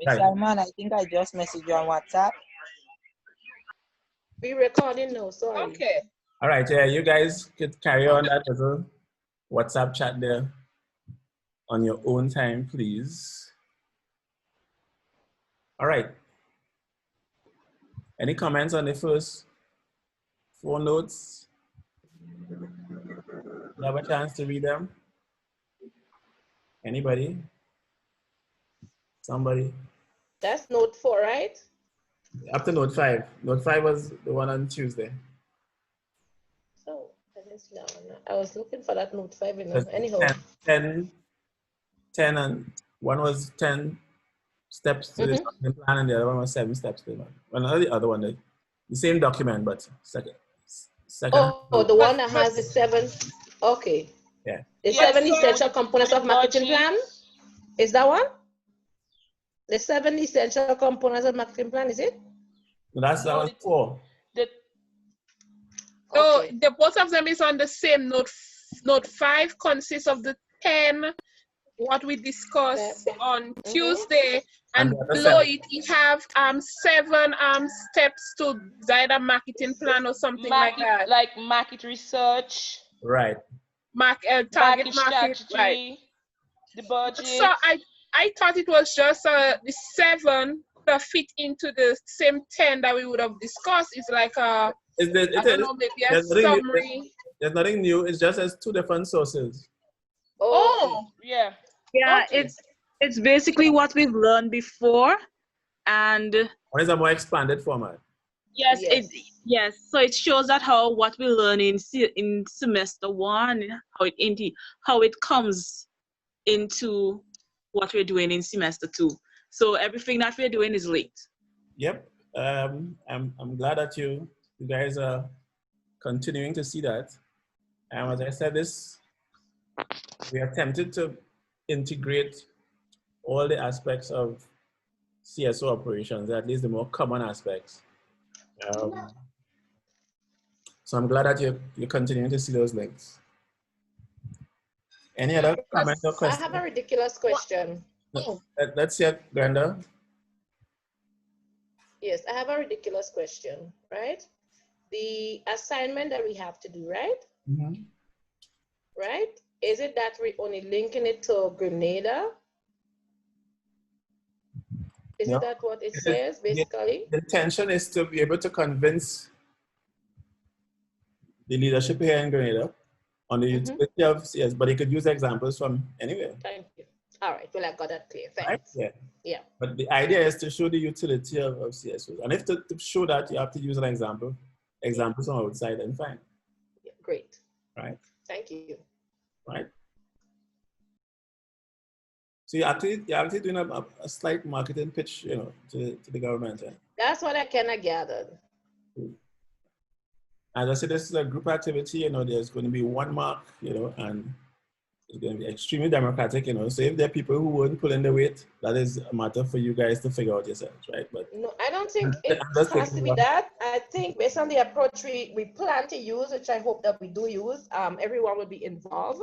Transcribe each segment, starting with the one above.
Right. Salman, I think I just messaged you on WhatsApp. We're recording now, sorry. Okay. All right, yeah, you guys could carry on that little WhatsApp chat there on your own time, please. All right. Any comments on the first 4 notes? You have a chance to read them? Anybody? Somebody? That's note 4, right? Up to note 5. Note 5 was the one on Tuesday. So I was looking for that note 5, you know. Anyhow. 10 and one was 10 steps to the plan, and the other one was 7 steps to the plan. Well, not the other one, the same document, but second. Oh, the one that has the 7. Okay. Yeah. The 7 essential components of marketing plan. Is that one? The 7 essential components of marketing plan, is it? No, that was 4. So the both of them is on the same note. Note 5 consists of the 10 what we discussed on Tuesday, and below it you have 7 steps to guide a marketing plan or something like that. Like market research. Right. Target market. Right. The budget. So I thought it was just the 7 that fit into the same 10 that we would have discussed. It's like I don't know, maybe a summary. There's nothing new. It's just as 2 different sources. Oh, yeah. Yeah, okay. It's basically what we've learned before, and what is a more expanded format? Yes, yes. So it shows that what we learn in semester 1, how it comes into what we're doing in semester 2. So everything that we're doing is linked. Yep. I'm glad that you guys are continuing to see that. As I said, we attempted to integrate all the aspects of CSO operations, at least the more common aspects. So I'm glad that you're continuing to see those links. Any other comments or questions? I have a ridiculous question. Let's hear, Glenda. Yes, I have a ridiculous question, right? The assignment that we have to do, right? Mm-hmm. Right? Is it that we're only linking it to Grenada? Isn't that what it says, basically? The intention is to be able to convince the leadership here in Grenada on the utility of CS, but you could use examples from anywhere. Thank you. All right, well, I got that clear. Thanks. Right? Yeah. Yeah. But the idea is to show the utility of CSOs. And if to show that, you have to use an examples from outside, and fine. Yeah, great. Right. Thank you. Right. So you're actually doing a slight marketing pitch, to the government. Right? That's what I kind of gathered. As I said, this is a group activity. There's going to be one mark, and it's going to be extremely democratic. So if there are people who won't pull in the weight, that is a matter for you guys to figure out yourselves, right? But no, I don't think it has to be that. I think based on the approach we plan to use, which I hope that we do use, everyone will be involved.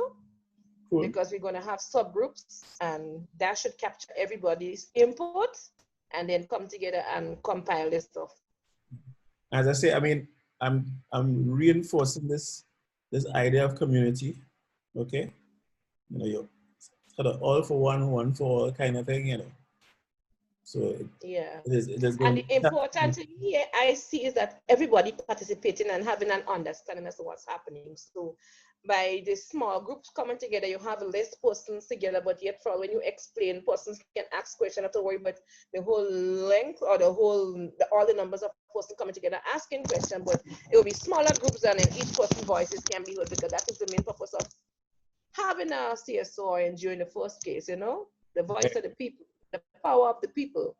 Cool. Because we're going to have subgroups, and that should capture everybody's input and then come together and compile this stuff. As I say, I mean, I'm reinforcing this idea of community, okay? You're sort of all for one for all kind of thing, So yeah, it is and the important thing here I see is that everybody participating and having an understanding as to what's happening. So by the small groups coming together, you have less persons together, but yet for when you explain, persons can ask questions, not to worry about the whole length or all the numbers of persons coming together asking questions, but it will be smaller groups and then each person's voices can be heard, because that is the main purpose of having a CSO or NGO in the first case, the voice of the people, the power of the people.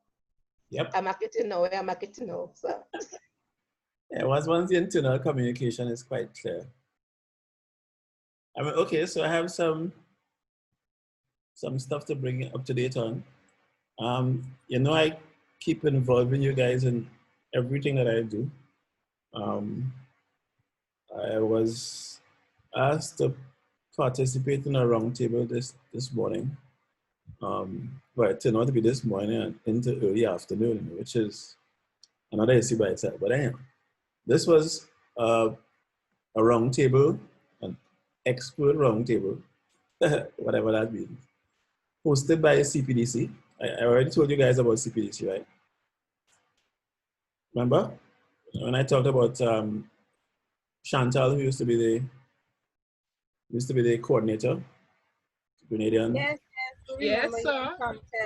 Yep. I'm marketing now. So. Yeah, once the internal communication is quite clear. I mean, okay, so I have some stuff to bring up to date on. I keep involving you guys in everything that I do. I was asked to participate in a roundtable this morning. well, it turned out to be this morning and into early afternoon, which is another issue by itself. But anyhow, this was a round table, an expert round table, whatever that means, hosted by CPDC. I already told you guys about CPDC, right? Remember when I talked about Chantal, who used to be the coordinator, Grenadian. Yes, Yes, sir.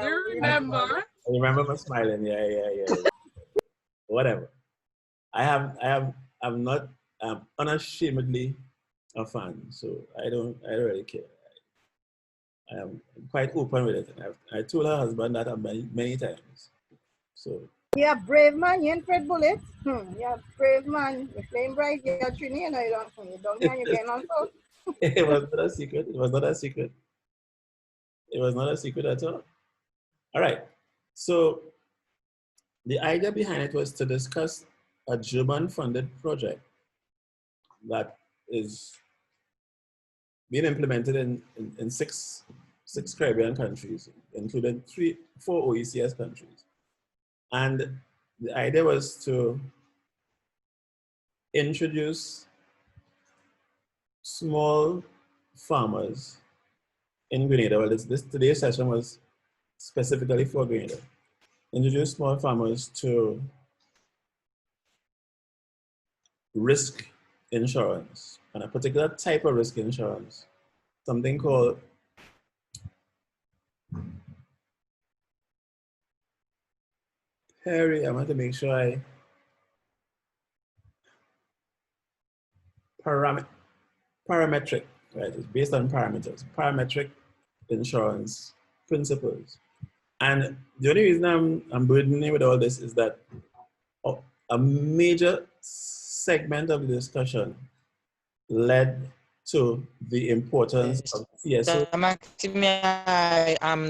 We remember. I remember my smiling. Yeah. Whatever. I'm not unashamedly a fan, so I don't really care. I am quite open with it. I told her husband that many times. So. Yeah, brave man. You ain't afraid bullet. Yeah, brave man. You're playing bright. You're Trini, you know you don't know you're getting on so. It was not a secret. It was not a secret. It was not a secret at all. All right. So the idea behind it was to discuss a German-funded project that is being implemented in six Caribbean countries, including 4 OECS countries. And the idea was to introduce small farmers in Grenada. Well, today's session was specifically for Grenada. Introduce small farmers to risk insurance, and a particular type of risk insurance, something called I want to make sure I parametric, right? It's based on parameters, parametric insurance principles. And the only reason I'm burdening with all this is that a major segment of the discussion led to the importance of CSO. I'm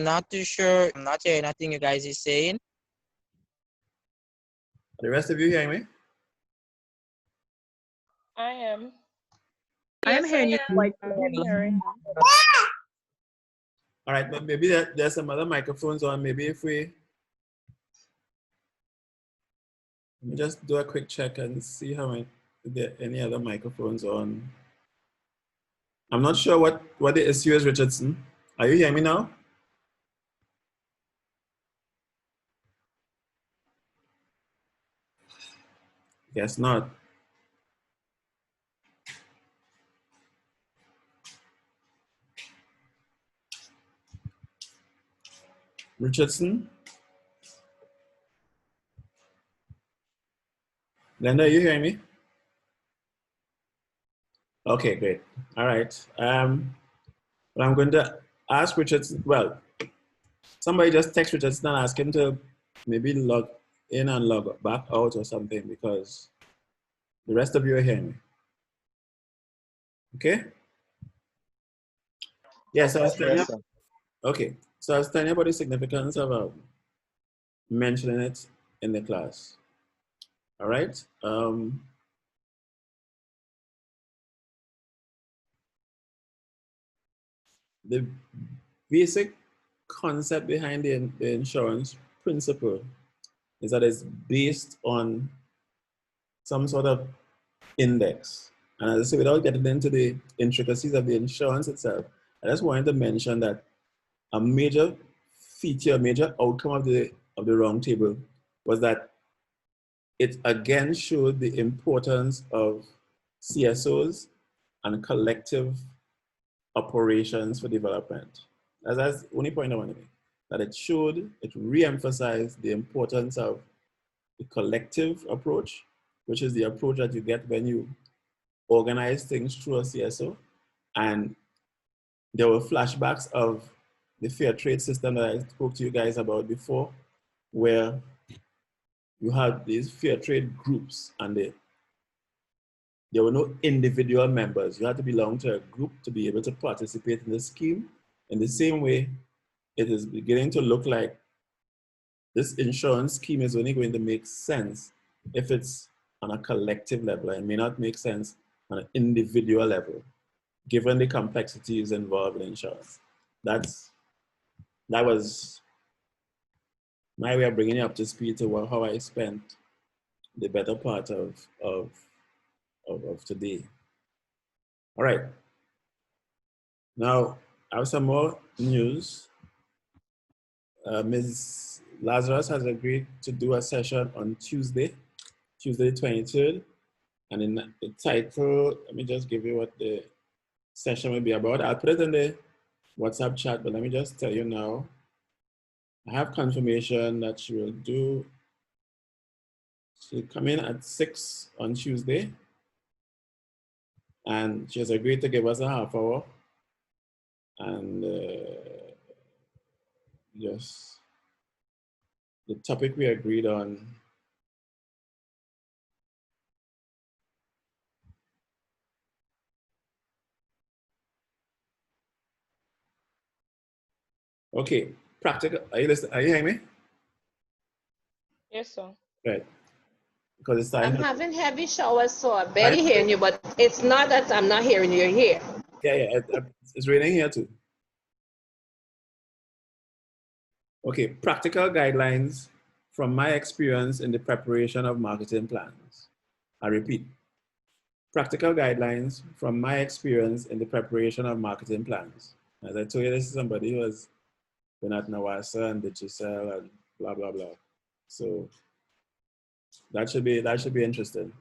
not too sure. I'm not hearing nothing you guys is saying. Are the rest of you hearing me? I am. I'm hearing you quite clearly. All right, but maybe there's some other microphones on. Maybe if we let me just do a quick check and see if there are any other microphones on. I'm not sure what the issue is, Richardson. Are you hearing me now? Guess not. Richardson? Glenda, are you hearing me? Okay, great. All right. Well, I'm going to ask Richardson. Well, somebody just text Richardson and ask him to maybe log in and log back out or something, because the rest of you are hearing me. Okay? Yes, I was telling you. Okay, so I was telling you about the significance of mentioning it in the class. All right. The basic concept behind the insurance principle is that it's based on some sort of index. And as I say, without getting into the intricacies of the insurance itself, I just wanted to mention that a major feature, major outcome of the round table was that it again showed the importance of CSOs and collective operations for development. That's the only point I want to make. That it re-emphasized the importance of the collective approach, which is the approach that you get when you organize things through a CSO. And there were flashbacks of the fair trade system that I spoke to you guys about before, where you had these fair trade groups and there were no individual members. You had to belong to a group to be able to participate in the scheme. In the same way, it is beginning to look like this insurance scheme is only going to make sense if it's on a collective level. It may not make sense on an individual level, given the complexities involved in insurance. That was my way of bringing you up to speed to how I spent the better part of today. All right. Now, I have some more news. Ms. Lazarus has agreed to do a session on Tuesday, Tuesday 23rd. And in the title, let me just give you what the session will be about. I'll put it in the WhatsApp chat, but let me just tell you now. I have confirmation that she'll come in at 6 on Tuesday. And she has agreed to give us a half hour. And just the topic we agreed on. Okay, practical. Are you listening? Are you hearing me? Yes, sir. Right. Because it's time. I'm having heavy showers, so I'm barely hearing you, but it's not that I'm not hearing you, you're here. Yeah, it's raining here too. Okay, practical guidelines from my experience in the preparation of marketing plans. I repeat, practical guidelines from my experience in the preparation of marketing plans. As I told you, this is somebody who has been at Nawasa and Digicel and blah, blah, blah. So that should be interesting.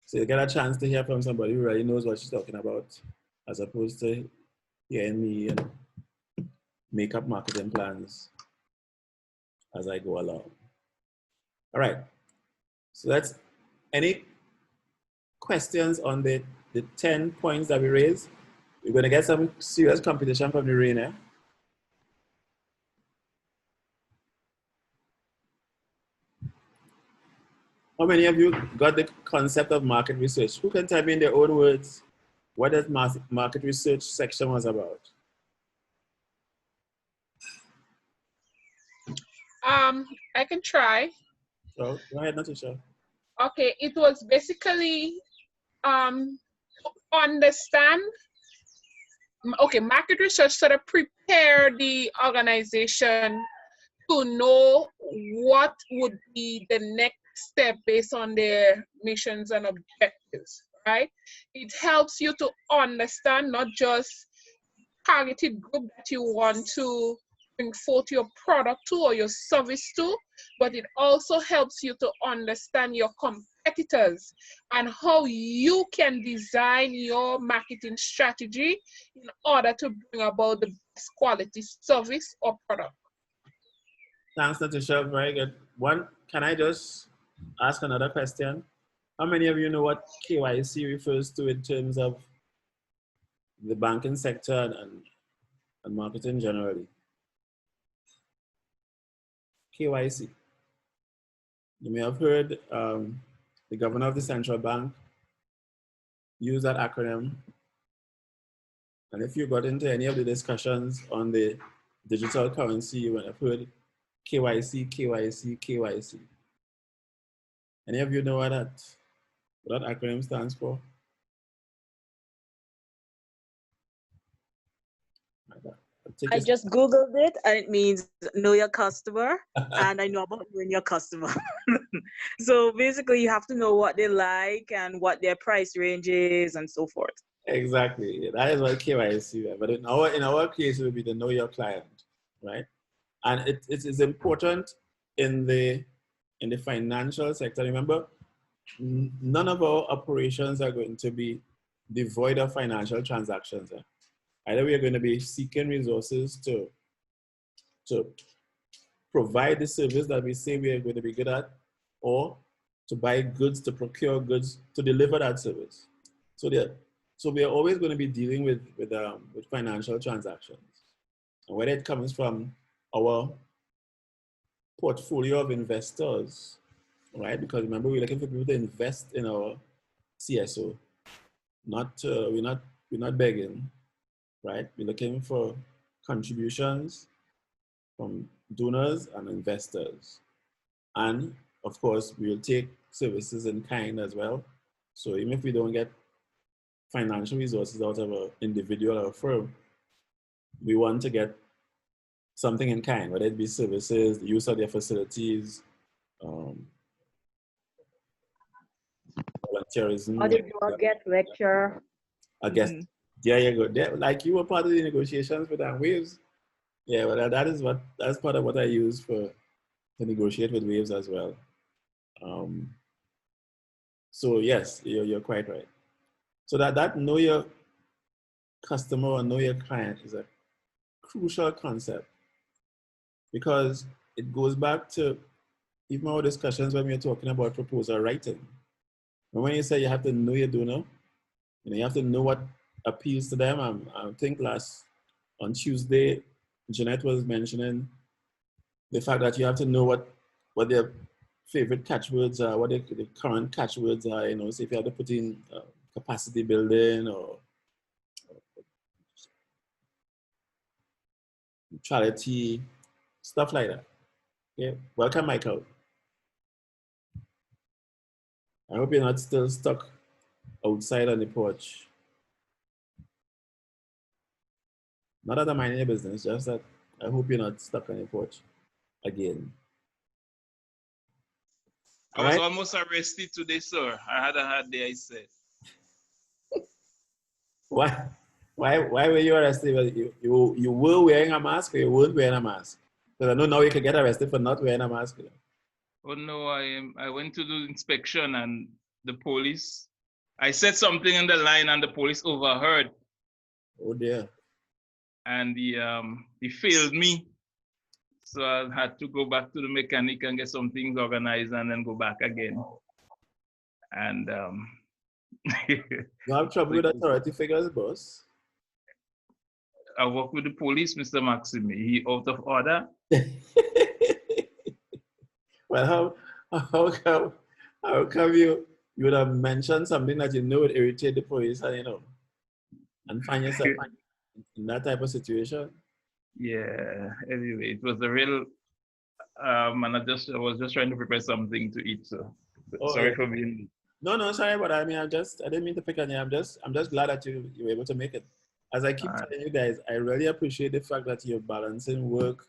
So you get a chance to hear from somebody who really knows what she's talking about, as opposed to hearing me make up marketing plans as I go along. All right. So that's any questions on the 10 points that we raised. We're going to get some serious competition from the rain. Eh? How many of you got the concept of market research? Who can tell me in their own words what that market research section was about? I can try. So go ahead, Natasha. Okay, it was basically understand. Okay, market research sort of prepare the organization to know what would be the next step based on their missions and objectives, right? It helps you to understand not just targeted group that you want to bring forth your product to or your service to, but it also helps you to understand your competitors and how you can design your marketing strategy in order to bring about the best quality service or product. Thanks, Natasha. Very good. Can I just ask another question? How many of you know what KYC refers to in terms of the banking sector and marketing generally? KYC. You may have heard the governor of the central bank use that acronym. And if you got into any of the discussions on the digital currency, you would have heard KYC, KYC, KYC. Any of you know what that acronym stands for? I just Googled it and it means know your customer and I know about knowing your customer. So basically you have to know what they like and what their price range is and so forth. Exactly. That is what KYC is. But in our case, it would be to know your client, right? And it is important in the financial sector. Remember, none of our operations are going to be devoid of financial transactions. Either we are going to be seeking resources to provide the service that we say we are going to be good at, or to buy goods, to procure goods, to deliver that service. So we are always going to be dealing with financial transactions. And whether it comes from our portfolio of investors, right? Because remember, we're looking for people to invest in our CSO. We're not begging, right? We're looking for contributions from donors and investors. And of course, we'll take services in kind as well. So even if we don't get financial resources out of an individual or a firm, we want to get something in kind, whether it be services, the use of their facilities, volunteerism. Or they do a guest lecture. I guess, there you go. There, like you were part of the negotiations with Waves. Yeah, well, that's part of what I use to negotiate with Waves as well. So yes, you're quite right. So that know your customer or know your client is a crucial concept, because it goes back to even our discussions when we were talking about proposal writing. And when you say you have to know your donor, you have to know what appeals to them. I think on Tuesday, Jeanette was mentioning the fact that you have to know what their favorite catchwords are, what the current catchwords are. So if you have to put in capacity building or neutrality, stuff like that. Okay, welcome, Michael. I hope you're not still stuck outside on the porch. Not that I'm minding your business, just that I hope you're not stuck on the porch again. I was almost arrested today, sir. I had a hard day, I said. Why were you arrested? You were wearing a mask or you weren't wearing a mask? Because I know now you can get arrested for not wearing a mask. Oh no, I went to do inspection and the police, I said something in the line and the police overheard. Oh dear. And he failed me. So I had to go back to the mechanic and get some things organized and then go back again. And you have trouble with authority figures, boss? I work with the police, Mr. Maxime. He out of order. Well, how come you would have mentioned something that you know would irritate the police and find yourself in that type of situation? Yeah, anyway, it was a real, and I was just trying to prepare something to eat, so sorry for being... No, sorry, but I didn't mean to pick on you. I'm just glad that you were able to make it. As I keep telling you guys, I really appreciate the fact that you're balancing work,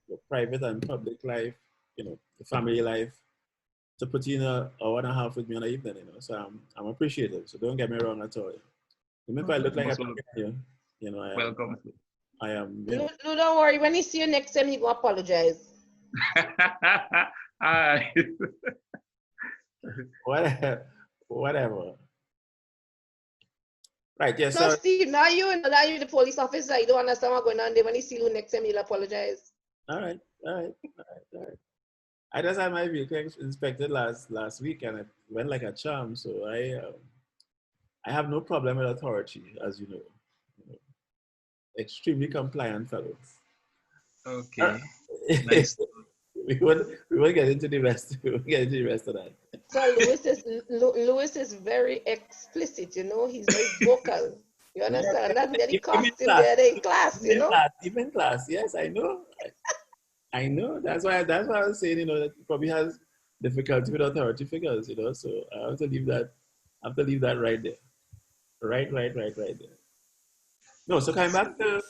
your private and public life, the family life, to put in an hour and a half with me on the evening, So I'm appreciative. So don't get me wrong at all. Even if I look like I'm talking to you, welcome. I am. No, don't worry. When he see you next time, he will apologize. Whatever. Right, yes. No, Steve, now you the police officer. You don't understand what's going on there. When he see you next time, he'll apologize. All right. I just had my vehicle inspected last week and it went like a charm. So I have no problem with authority, as you know. Extremely compliant fellows. Okay. Nice. We won't get into the rest. We won't get into the rest of that. So Louis is very explicit, He's very vocal. You understand? That's very costume there in class, Even class, yes, I know. I know. That's why I was saying, that he probably has difficulty with authority figures, So I have to leave that right there. Right there. No, so coming back to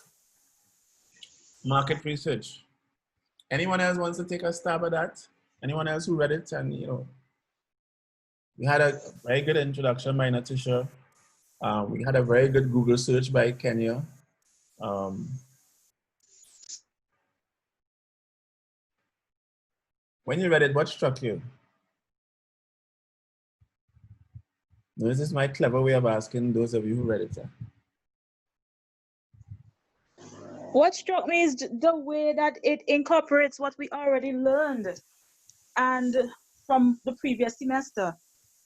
market research. Anyone else wants to take a stab at that? Anyone else who read it? And we had a very good introduction by Natasha. We had a very good Google search by Kenya. When you read it, what struck you? This is my clever way of asking those of you who read it. What struck me is the way that it incorporates what we already learned and from the previous semester.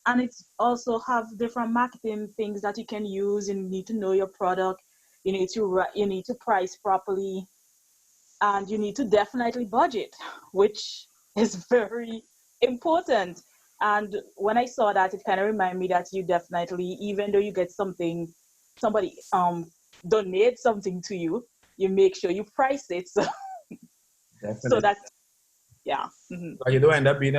And it also have different marketing things that you can use. You need to know your product. You need to price properly, and you need to definitely budget, which is very important. And when I saw that, it kind of reminded me that you definitely, even though you get something, somebody donate something to you, you make sure you price it so that, yeah. But you don't end up being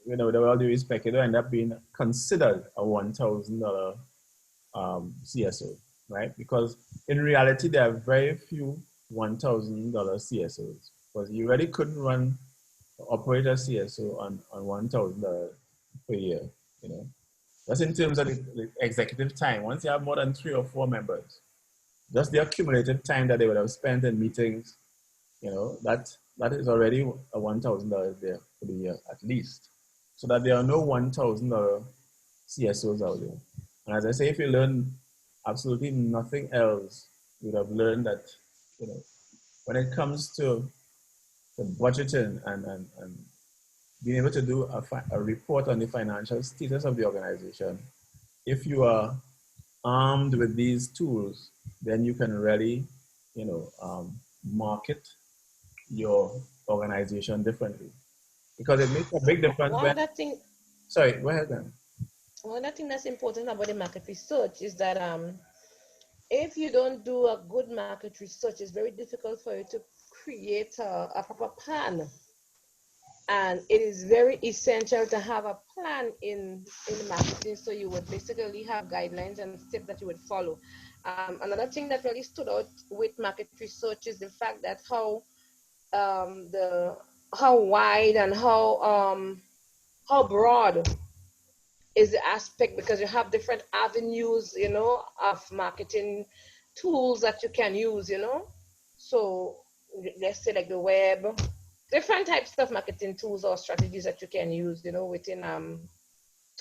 with all due respect, you don't end up being considered a $1,000 CSO, right? Because in reality, there are very few $1,000 CSOs, because you really couldn't run operate a CSO on $1,000 per year. You know, that's in terms of the executive time. Once you have more than 3 or 4 members, just the accumulative time that they would have spent in meetings, you know, that is already a $1,000 there for the year at least. So that there are no $1,000 CSOs out there. And as I say, if you learn absolutely nothing else, you would have learned that, you know, when it comes to budgeting and being able to do a report on the financial status of the organization, if you are armed with these tools, then you can really, you know, market your organization differently. Because it makes a big difference when... Sorry, go ahead then. One other thing that's important about the market research is that if you don't do a good market research, it's very difficult for you to create a proper plan. And it is very essential to have a plan in marketing, so you would basically have guidelines and steps that you would follow. Another thing that really stood out with market research is the fact that how wide and how broad is the aspect, because you have different avenues, you know, of marketing tools that you can use, you know. So let's say like the web, different types of marketing tools or strategies that you can use, you know, within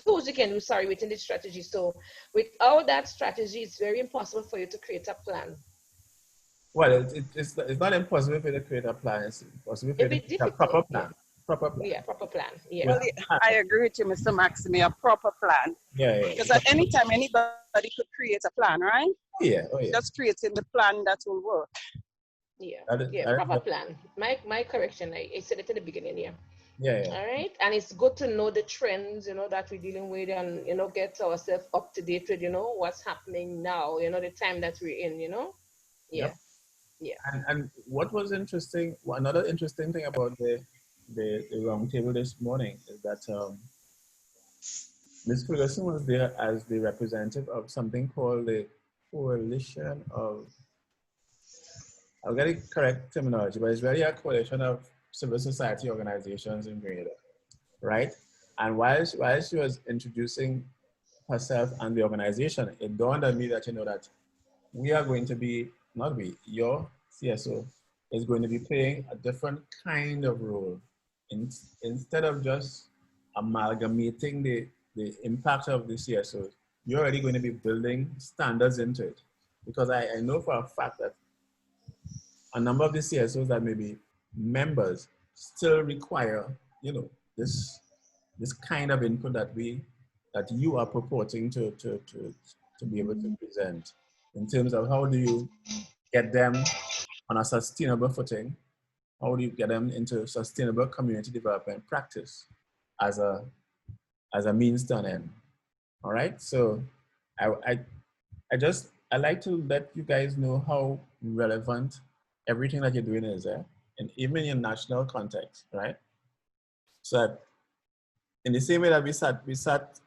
tools you can use, within the strategy. So without that strategy, it's very impossible for you to create a plan. Well, it's not impossible for you to create a plan. It's impossible for you to create a proper plan. Yeah. Proper plan. Yeah, proper plan. Yeah. Well, I agree with you, Mr. Maxime, a proper plan. Yeah. Because at any time, anybody could create a plan, right? Yeah. Just creating the plan that will work. Yeah, proper plan. My correction, I said it in the beginning, Yeah. All right, and it's good to know the trends, you know, that we're dealing with, and you know, get ourselves up to date with, you know, what's happening now, you know, the time that we're in, you know. Yeah. And what was interesting, another interesting thing about the roundtable this morning is that Ms. Ferguson was there as the representative of something called the Coalition of, I'll get the correct terminology, but it's really a coalition of civil society organizations in Grenada, right? And while she was introducing herself and the organization, it dawned on me that, you know, that we are going to be, not we, your CSO is going to be playing a different kind of role. Instead of just amalgamating the impact of the CSOs, you're already going to be building standards into it. Because I know for a fact that a number of the CSOs that may be members still require, you know, this kind of input that you are purporting to be able to present, in terms of how do you get them on a sustainable footing, how do you get them into sustainable community development practice as a means to an end. All right, so I like to let you guys know how relevant everything that you're doing is there, and even in national context, right? So that in the same way that we sat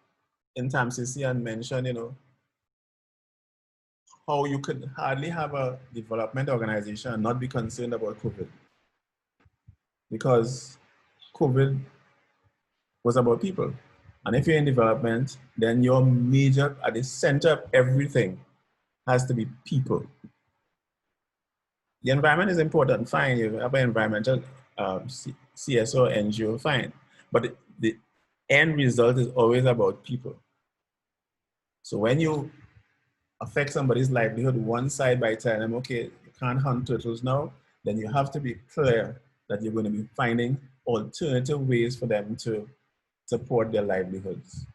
in TAMCC and mentioned, you know, how you could hardly have a development organization and not be concerned about COVID, because COVID was about people. And if you're in development, then your major, at the center of everything, has to be people. The environment is important, fine. You have an environmental CSO, NGO, fine. But the end result is always about people. So when you affect somebody's livelihood one side by telling them, okay, you can't hunt turtles now, then you have to be clear that you're going to be finding alternative ways for them to support their livelihoods,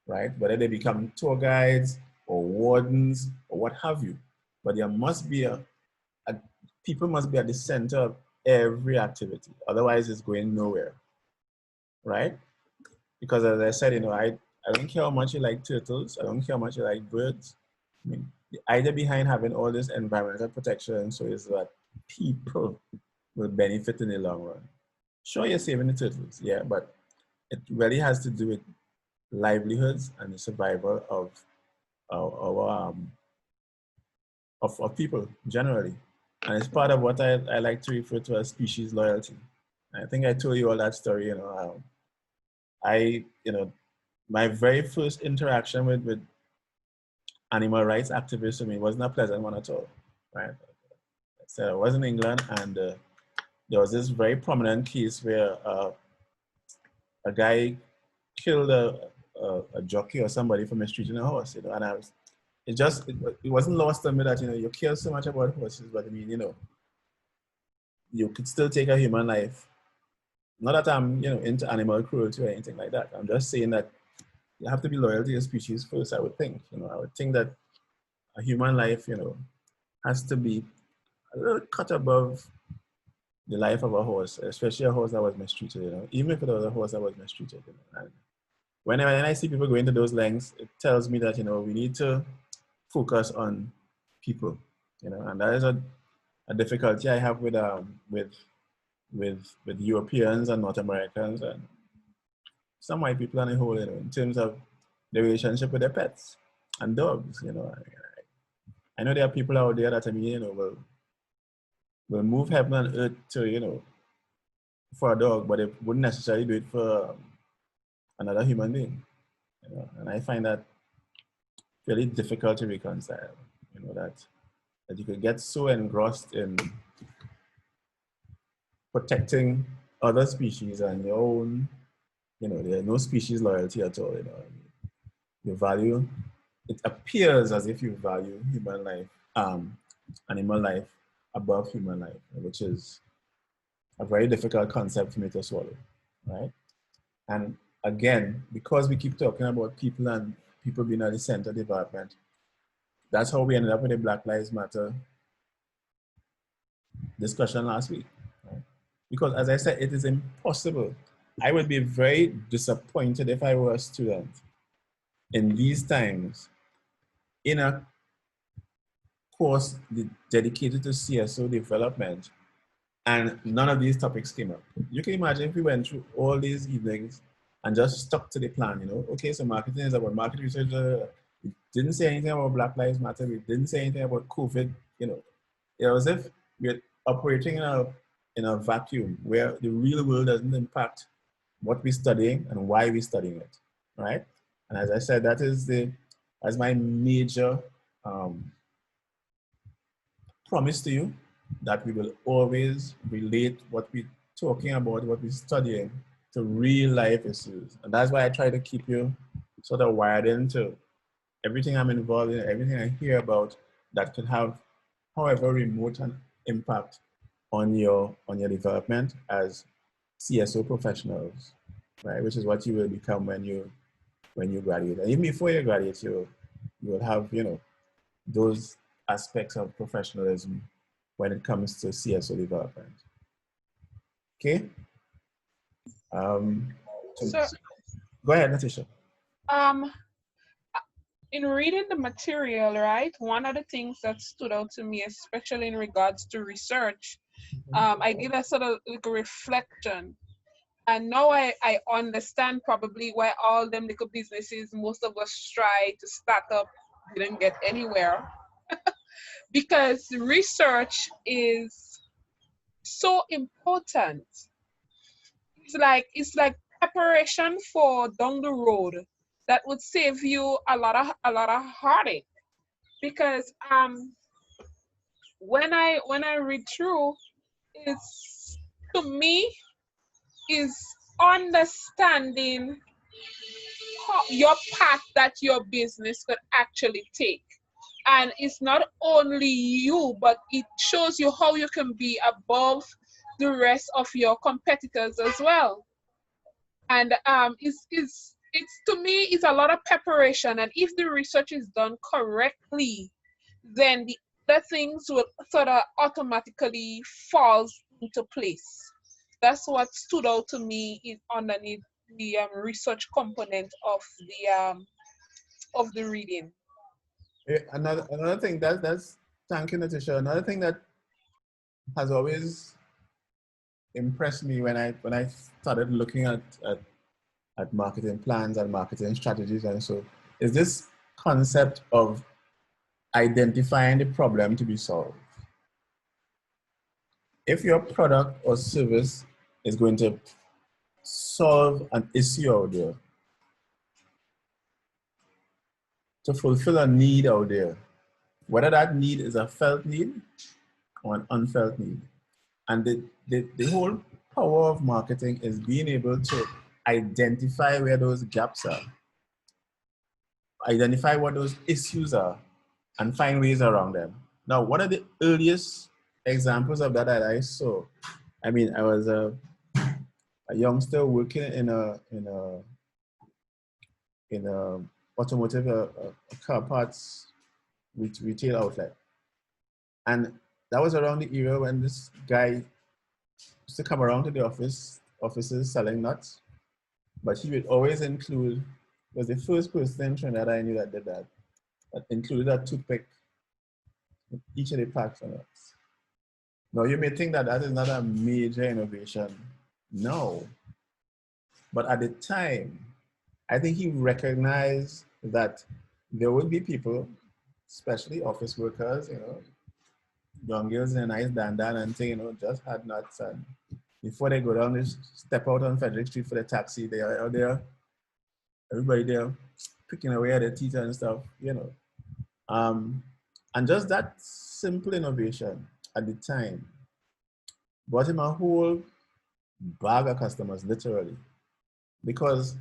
right? Whether they become tour guides or wardens or what have you. But there must be people must be at the center of every activity. Otherwise, it's going nowhere, right? Because as I said, you know, I don't care how much you like turtles. I don't care how much you like birds. I mean, the idea behind having all this environmental protection so is that people will benefit in the long run. Sure, you're saving the turtles, yeah, but it really has to do with livelihoods and the survival of people generally. And it's part of what I like to refer to as species loyalty. I think I told you all that story, my very first interaction with animal rights activists, it wasn't a pleasant one at all, right? So I was in England, and there was this very prominent case where a guy killed a jockey or somebody for mistreating a horse, and it wasn't lost on me that, you care so much about horses, but you could still take a human life. Not that I'm, into animal cruelty or anything like that. I'm just saying that you have to be loyal to your species first, I would think. I would think that a human life, has to be a little cut above the life of a horse, especially a horse that was mistreated, even if it was a horse that was mistreated. And when I see people going to those lengths, it tells me that, we need to focus on people, and that is a difficulty I have with Europeans and North Americans and some white people on the whole, in terms of the relationship with their pets and dogs. I know there are people out there that will move heaven and earth to for a dog, but they wouldn't necessarily do it for another human being. And I find that really difficult to reconcile. That you could get so engrossed in protecting other species and your own, there's no species loyalty at all. You value, it appears as if you value human life, animal life above human life, which is a very difficult concept for me to swallow, right? And again, because we keep talking about people and people being at the center of development, that's how we ended up with the Black Lives Matter discussion last week. Right? Because as I said, it is impossible. I would be very disappointed if I were a student in these times in a course dedicated to CSO development, and none of these topics came up. You can imagine if we went through all these evenings and just stuck to the plan, okay, so marketing is about market research. We didn't say anything about Black Lives Matter. We didn't say anything about COVID. It was as if we're operating in a vacuum where the real world doesn't impact what we're studying and why we're studying it, right? And as I said, that's my major promise to you, that we will always relate what we're talking about, what we're studying, to real life issues. And that's why I try to keep you sort of wired into everything I'm involved in, everything I hear about that could have, however remote, an impact on your development as CSO professionals, right? Which is what you will become when you graduate. And even before you graduate, you will have, those aspects of professionalism when it comes to CSO development. Okay? So, go ahead, Natisha. In reading the material, right, one of the things that stood out to me, especially in regards to research, I did a sort of like a reflection. And now I understand probably why all them little businesses most of us try to start up didn't get anywhere. Because research is so important. It's like preparation for down the road that would save you a lot of heartache. Because when I read through, it's, to me, is understanding your path that your business could actually take. And it's not only you, but it shows you how you can be above the rest of your competitors as well. And it's to me, it's a lot of preparation. And if the research is done correctly, then the other things will sort of automatically falls into place. That's what stood out to me is underneath the research component of the reading. Another thing that's thank you, Natisha. Another thing that has always impressed me when I started looking at marketing plans and marketing strategies, and so is this concept of identifying the problem to be solved. if your product or service is going to solve an issue out there, to fulfill a need out there, whether that need is a felt need or an unfelt need. And the whole power of marketing is being able to identify where those gaps are, identify what those issues are, and find ways around them. Now, one of the earliest examples of that I saw, I mean, I was a youngster working in a automotive a car parts retail outlet, and that was around the era when this guy used to come around to the offices selling nuts, but he would always include, was the first person in Trinidad I knew that did that included a toothpick in each of the packs of nuts. Now you may think that that is not a major innovation. No. But at the time, I think he recognized that there would be people, especially office workers, young girls in a nice dandan and thing, just had nuts, and before they go down, they step out on Frederick Street for the taxi. They are out there, everybody there picking away at their teeth and stuff, and just that simple innovation at the time brought him a whole bag of customers, literally, because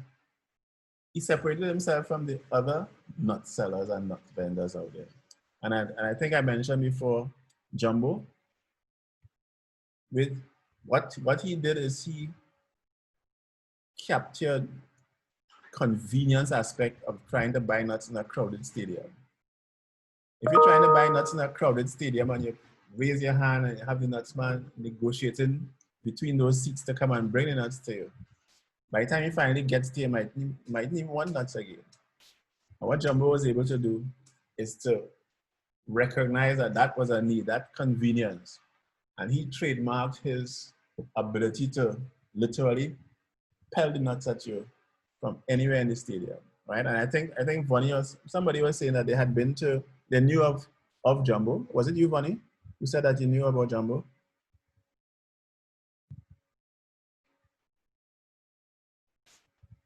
he separated himself from the other nut sellers and nut vendors out there. And I think I mentioned before, Jumbo, with what he did is he captured convenience aspect of trying to buy nuts in a crowded stadium. If you're trying to buy nuts in a crowded stadium and you raise your hand and you have the nuts man negotiating between those seats to come and bring the nuts to you, by the time he finally gets to you, might even want nuts again. And what Jumbo was able to do is to recognize that that was a need, that convenience. And he trademarked his ability to literally pelt the nuts at you from anywhere in the stadium, right? And I think Vonnie somebody was saying that they knew of Jumbo. Was it you, Vonnie, who said that you knew about Jumbo?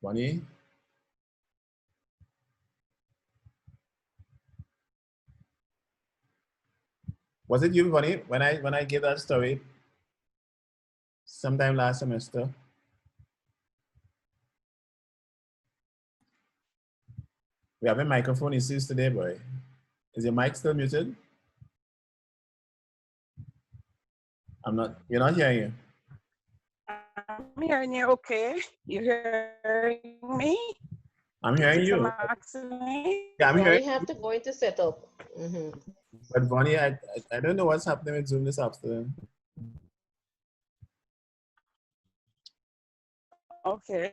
Vonnie? Was it you, Vonnie, when I gave that story sometime last semester? We have a microphone issues today, boy. Is your mic still muted? You're not hearing you. I'm hearing you okay. You hearing me? I'm hearing you. Yeah, I'm hearing you. have to go into setup. But Bonnie, I don't know what's happening with Zoom this afternoon. Okay.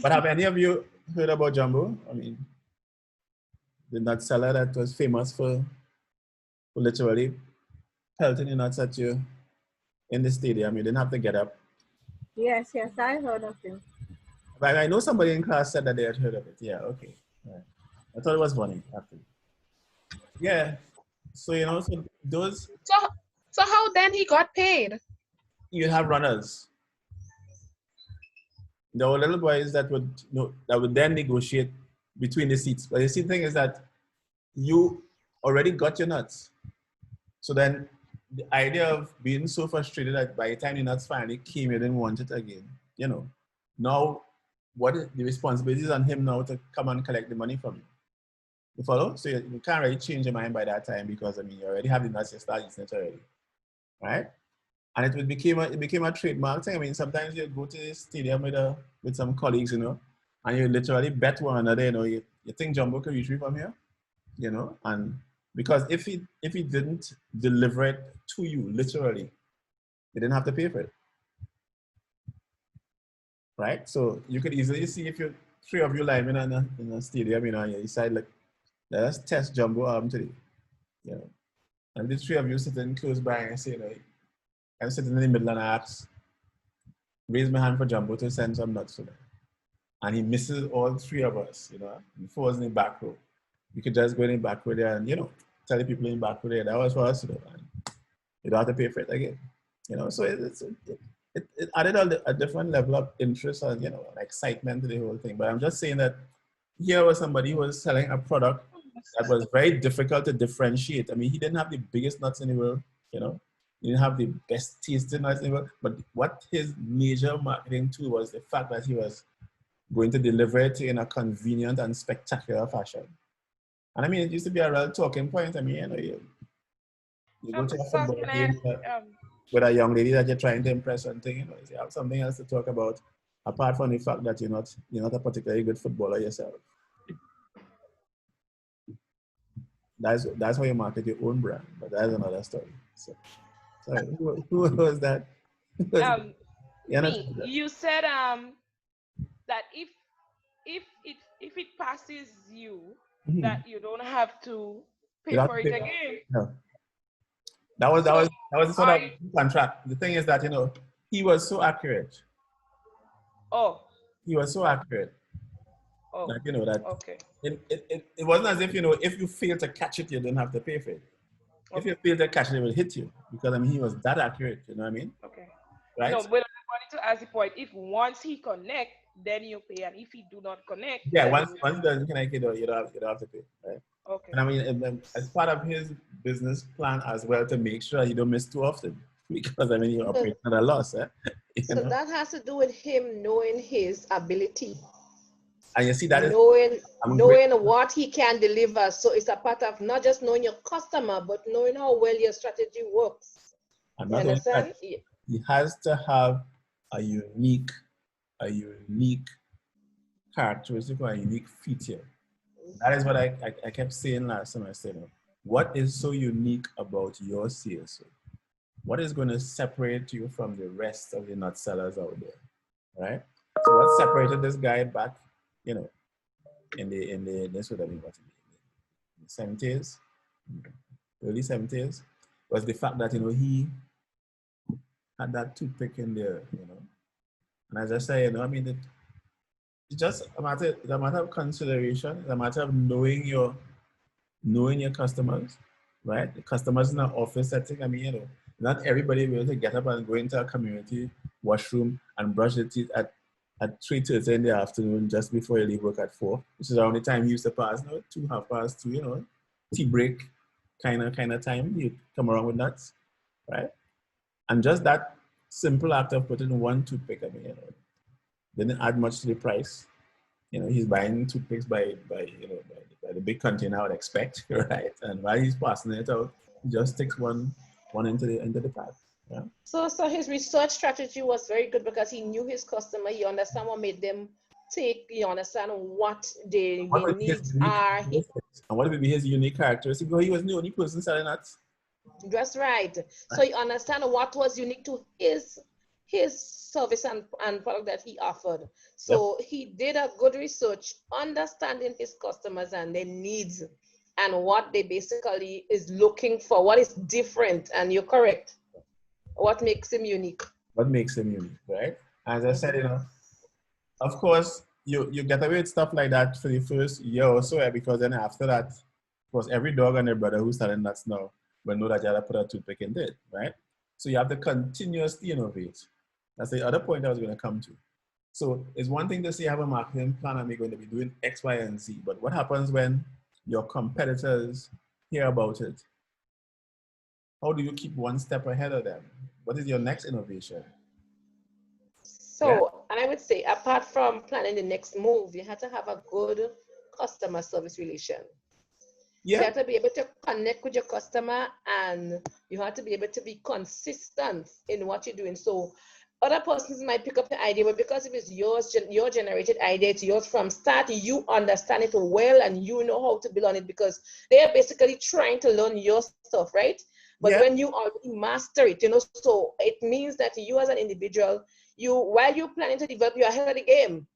But have any of you heard about Jumbo? I mean, the nut seller that was famous for literally pelting the nuts at you in the stadium. You didn't have to get up. Yes, I heard of him. But I know somebody in class said that they had heard of it. Yeah, okay. Right. I thought it was funny, actually. Yeah. So, so those... So how then he got paid? You have runners. There were little boys that would then negotiate between the seats. But the see thing is that you already got your nuts. So then the idea of being so frustrated that by the time the nuts finally came, you didn't want it again. Now the responsibility is on him now to come and collect the money from you. You follow? So you can't really change your mind by that time because you already have the nuts, you start eating it already. Right? And it became a trademark thing. I mean, sometimes you go to the stadium with some colleagues, and you literally bet one another, you think Jumbo could reach me from here? And because if he didn't deliver it to you, literally, you didn't have to pay for it. Right? So you could easily see if you three of you live in a stadium, and you decide, like, let's test Jumbo today. And the three of you sitting close by and say, I'm sitting in the middle and I ask, raise my hand for Jumbo to send some nuts for them. And he misses all three of us, He falls in the back row. You could just go in the back row there and, tell the people in the back row there, that was for us, and you don't have to pay for it again. So it added a different level of interest and, excitement to the whole thing. But I'm just saying that here was somebody who was selling a product that was very difficult to differentiate. I mean, he didn't have the biggest nuts in the world, he didn't have the best tasting nuts in the world, but what his major marketing tool was the fact that he was going to deliver it in a convenient and spectacular fashion. And I mean, it used to be a real talking point. I mean, you go to a football game with a young lady that you're trying to impress and thing, you have something else to talk about apart from the fact that you're not a particularly good footballer yourself. That's how you market your own brand, but that's another story. So, sorry, who was that? You said that if it passes you, that you don't have to pay for it again. No. That was the sort of contract. The thing is that he was so accurate. Oh. He was so accurate. Oh. That that okay. It wasn't as if if you fail to catch it, you don't have to pay for it. Okay. If you fail to catch it, it will hit you because I mean he was that accurate. You know what I mean? Okay. Right. No, but I wanted to ask the point. If once he connect, then you pay, and if he do not connect, yeah, once he doesn't connect, you don't have to pay. Right. Okay. And I mean, as part of his business plan as well to make sure you don't miss too often because I mean you're operating at a loss. So that has to do with him knowing his ability. And you see that knowing what he can deliver. So it's a part of not just knowing your customer, but knowing how well your strategy works. And you understand? He has to have a unique characteristic or a unique feature. That is what I kept saying last time. I said, what is so unique about your CSO? What is going to separate you from the rest of the nut sellers out there, right? So what separated this guy back, in the this would have been what in the 70s, early 70s, was the fact that he had that toothpick in there, And as I say, I mean, it's just a matter of consideration. It's a matter of knowing your customers, right? The customers in an office setting. I mean, not everybody will to get up and go into a community washroom and brush their teeth at 3:30 in the afternoon just before you leave work at 4, which is the only time you used to pass. 2, 2:30, tea break kind of time. You come around with nuts, right? And just that simple act of putting one toothpick, I mean, didn't add much to the price. He's buying toothpicks by the big container I would expect, right? And while he's passing it out, he just sticks one into the pack. Yeah. So his research strategy was very good because he knew his customer. He understand what made them tick. He understand what their needs are. And what would be his unique characteristic? Because he was the only person selling nuts. That's right. So you understand what was unique to his service and product that he offered. So he did a good research, understanding his customers and their needs and what they basically is looking for, what is different. And you're correct. What makes him unique? What makes him unique, right? As I said, of course, you get away with stuff like that for the first year or so, because then after that, of course, every dog and their brother who's selling nuts now will know that you have to put a toothpick in it, right? So you have to continuously innovate. That's the other point I was going to come to. So it's one thing to say I have a marketing plan and we're going to be doing X, Y, and Z, but what happens when your competitors hear about it? How do you keep one step ahead of them? What is your next innovation? So, and I would say, apart from planning the next move, you have to have a good customer service relation. Yeah. You have to be able to connect with your customer and you have to be able to be consistent in what you're doing. So other persons might pick up the idea, but because if it's yours, your generated idea, it's yours from start, you understand it well and you know how to build on it because they are basically trying to learn your stuff, right? But when you already master it, so it means that you as an individual, while you're planning to develop, you're ahead of the game.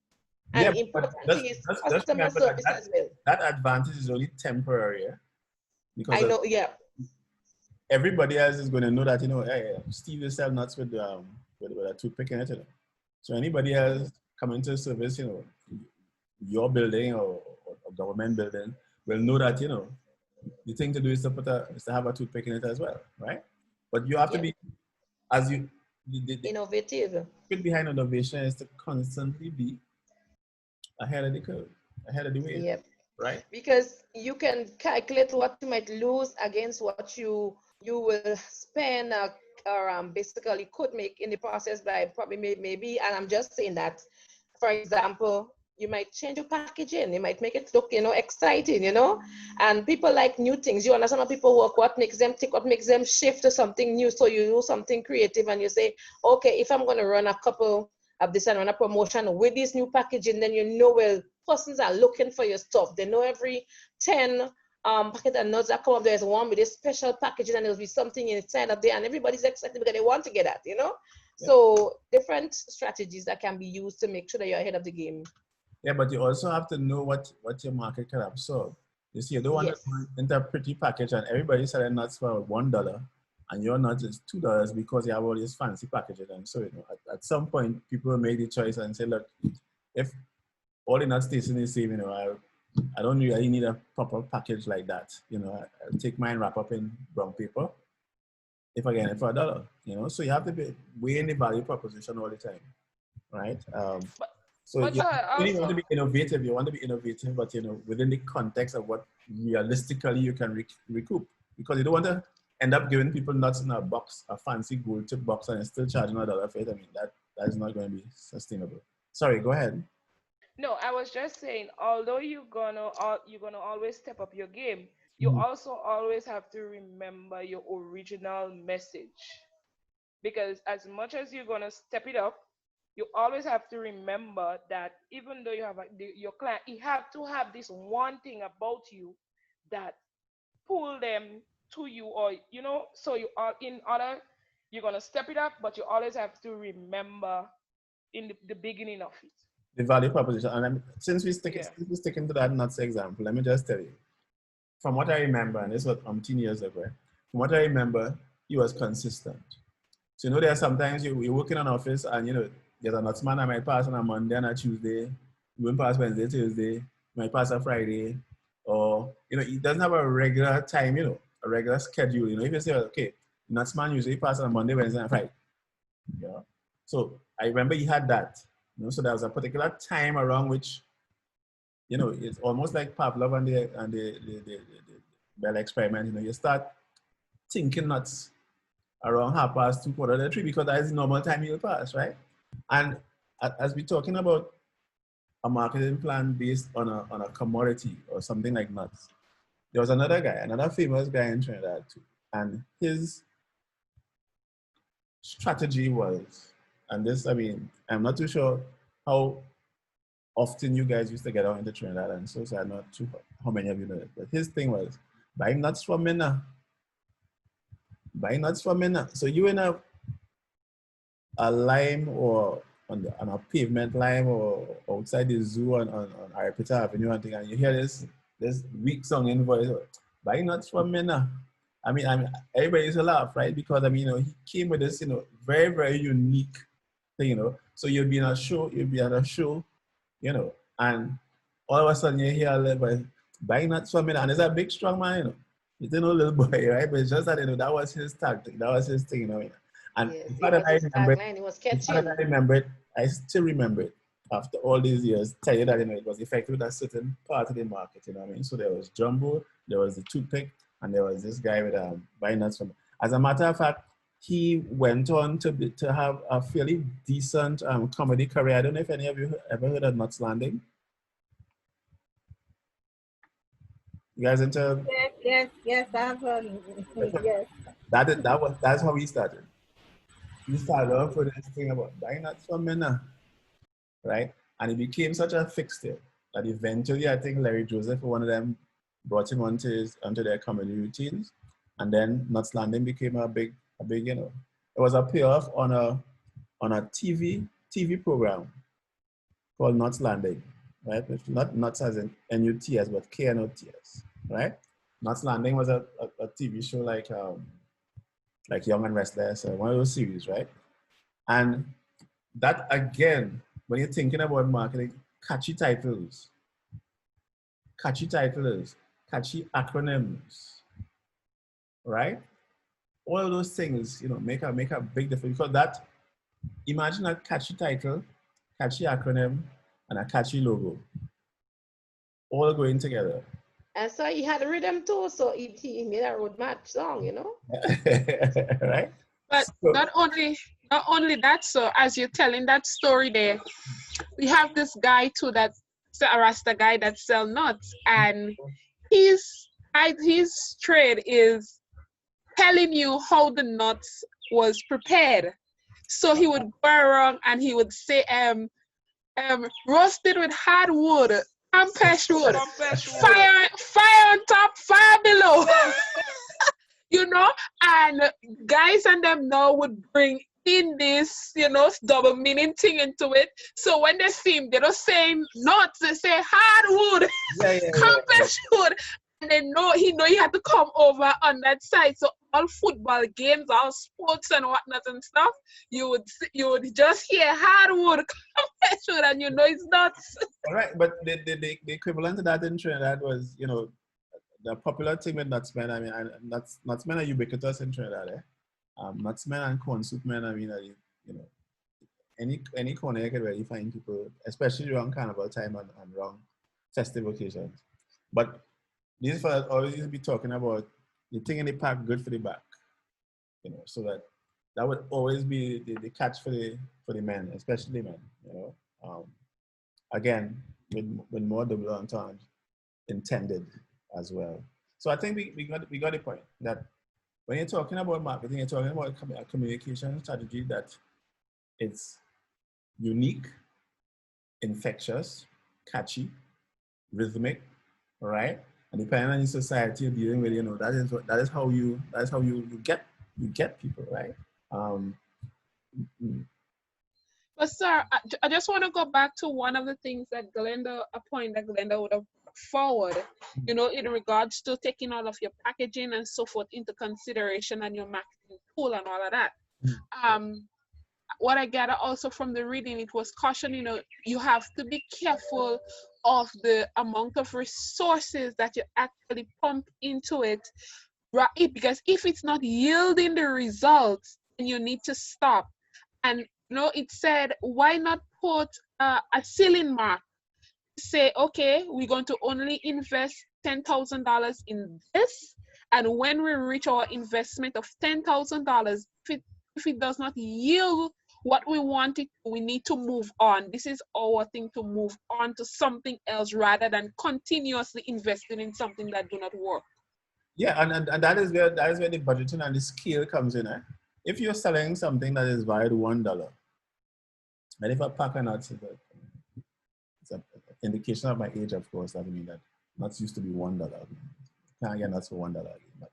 And importantly is customer service as well. That advantage is only temporary, because I know, everybody else is going to know that hey, Steve is selling nuts with a toothpick in it. So anybody else coming to service, your building or government building will know that the thing to do is to have a toothpick in it as well, right? But you have to be as you innovative. Behind innovation is to constantly be ahead of the curve, ahead of the wave. Yep. Right? Because you can calculate what you might lose against what you will spend or basically could make in the process by probably maybe, and I'm just saying that, for example, you might change your packaging, you might make it look, exciting, and people like new things. You understand how people work, what makes them tick, what makes them shift to something new. So you do something creative and you say, okay, if I'm going to run a couple of this and run a promotion with this new packaging, then well, persons are looking for your stuff. They know every 10 packet and nuts that come up, there's one with a special packaging and there'll be something inside of there and everybody's excited because they want to get that, Yeah. So different strategies that can be used to make sure that you're ahead of the game. Yeah, but you also have to know what your market can absorb. You see, you don't want to enter a pretty package and everybody selling nuts for $1 and your nut is $2 because you have all these fancy packages. And so, at some point, people will make the choice and say, look, if all the nuts tasting the same, I don't really need a proper package like that. I'll take mine, wrap up in brown paper if I get it for $1. So you have to be weighing the value proposition all the time, right? So you really want to be innovative. You want to be innovative, but within the context of what realistically you can recoup, because you don't want to end up giving people nuts in a box, a fancy gold tip box, and still charging $1 for it. I mean, that is not going to be sustainable. Sorry, go ahead. No, I was just saying, although you're gonna always step up your game, you also always have to remember your original message, because as much as you're gonna step it up, you always have to remember that even though you have your client, you have to have this one thing about you that pull them to you, or so you are in order, you're gonna step it up, but you always have to remember in the beginning of it. The value proposition. And since we're sticking to that nuts example, let me just tell you, from what I remember, and this was 10 years ago, from what I remember, he was consistent. So there are sometimes you work in an office and there's a nuts man that might pass on a Monday and a Tuesday, you won't pass Wednesday, Thursday, you might pass a Friday, or he doesn't have a regular time, a regular schedule. If you say, okay, nuts man usually pass on a Monday, Wednesday, and Friday. So I remember he had that. So there was a particular time around which, it's almost like Pavlov and the Bell experiment. You start thinking nuts around 2:30, 2:45, because that is the normal time you'll pass, right? And as we're talking about a marketing plan based on a commodity or something like nuts, there was another famous guy in Trinidad too, and his strategy was, and this, I mean, I'm not too sure how often you guys used to get out into Trinidad, and so I'm not too how many of you know it, but his thing was, buy nuts from Minna. Buy nuts from Minna. So you in a lime or on a pavement lime or outside the zoo on Aripita Avenue and thing, and you hear this weak song in voice, buy nuts from Minna. I mean, everybody used to laugh, right? Because he came with this, very, very unique thing, So you'll be at a show, and all of a sudden you hear a little buy nuts from Minna, and it's a big, strong man, He's no little boy, right? But it's just that, that was his tactic, that was his thing, And yes, I remember it, I still remember it after all these years, tell you that it was effective with a certain part of the market, what I mean? So there was Jumbo, there was the toothpick, and there was this guy with buying nuts from. As a matter of fact, he went on to have a fairly decent comedy career. I don't know if any of you ever heard of Nuts Landing. You guys into? Yes, I've heard. Yes. That's how he started. He started off with this thing about buying nuts from Minna, right? And it became such a fixture that eventually, I think Larry Joseph, one of them, brought him onto their comedy routines, and then Nuts Landing became a big, it was a payoff on a TV program called Nuts Landing, right? Not Nuts as in N-U-T-S, but K-N-O-T-S, right? Nuts Landing was a TV show like Young and Restless, one of those series, right? And that, again, when you're thinking about marketing, catchy titles, catchy acronyms, right? all of those things, make a big difference, because that, imagine a catchy title, catchy acronym, and a catchy logo, all going together. And so he had a rhythm too, so he made a road march song, Right? But not only that, so as you're telling that story there, we have this guy too, that's a Rasta guy that sell nuts, and his trade is telling you how the nuts was prepared. So he would go around and he would say, roasted with hard wood, ampest wood, fire on top, fire below. And guys and them now would bring in this, double meaning thing into it. So when they see him, they don't say nuts, they say hardwood, compass wood. And they know he had to come over on that side. So all football games, all sports and whatnot and stuff, you would just hear hardwood, compass wood, and it's nuts. All right, but the equivalent to that in Trinidad was, the popular thing with nutsmen. I mean, nutsmen are ubiquitous in Trinidad. Nutsmen and corn soup men. I mean, any corner you can really find people, especially around carnival time and around festive occasions. But these fellas always used to be talking about the thing in the pack good for the back, so that would always be the catch for the men, especially men. Again, with more double entendre intended as well. So I think we got the point that when you're talking about marketing, you're talking about a communication strategy that it's unique, infectious, catchy, rhythmic, right? And depending on the society you're dealing with, that is how you get people, right? But sir, I just want to go back to one of the things that a point that Glenda would have forward, in regards to taking all of your packaging and so forth into consideration and your marketing tool and all of that. What I gather also from the reading, it was caution, you have to be careful of the amount of resources that you actually pump into it, right? Because if it's not yielding the results, then you need to stop. And it said, why not put a ceiling mark? Say, okay, we're going to only invest $10,000 in this, and when we reach our investment of $10,000, if it does not yield what we wanted, we need to move on. This is our thing, to move on to something else rather than continuously investing in something that do not work. Yeah, and that is where the budgeting and the scale comes in. If you're selling something that is valued $1, and if a pack of nuts it's an indication of my age, of course. That means that nuts used to be $1. You can't get nuts for $1 again. But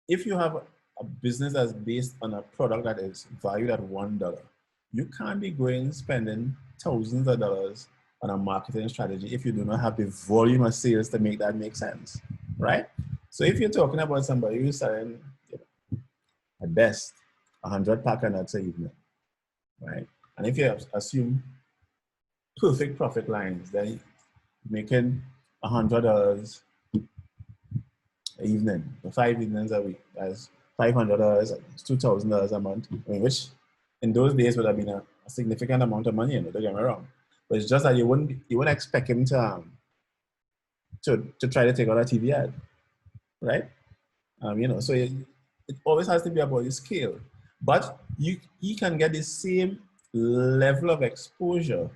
if you have a business that's based on a product that is valued at $1, you can't be spending thousands of dollars on a marketing strategy if you do not have the volume of sales to make that make sense, right? So if you're talking about somebody who's selling, at best, 100 pack of nuts a evening, right? And if you assume perfect profit lines, then making $100 an evening, 5 evenings a week, that's $500, $2,000 a month, which in those days would have been a significant amount of money, don't get me wrong. But it's just that you wouldn't expect him to try to take out a TV ad, right? So it always has to be about the scale. But you can get the same level of exposure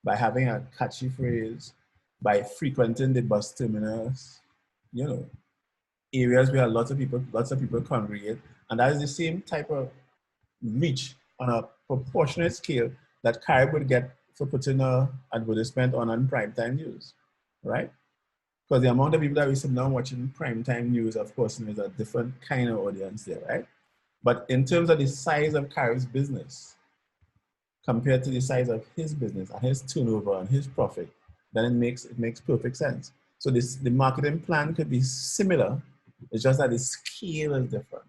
by having a catchy phrase, by frequenting the bus terminus, areas where lots of people congregate, and that is the same type of reach on a proportionate scale that Carib would get for putting an advertisement on primetime news, right? Because the amount of people that we sit down watching primetime news, of course, is a different kind of audience there, right? But in terms of the size of Carib's business, compared to the size of his business and his turnover and his profit, then it makes perfect sense. So the marketing plan could be similar. It's just that the scale is different.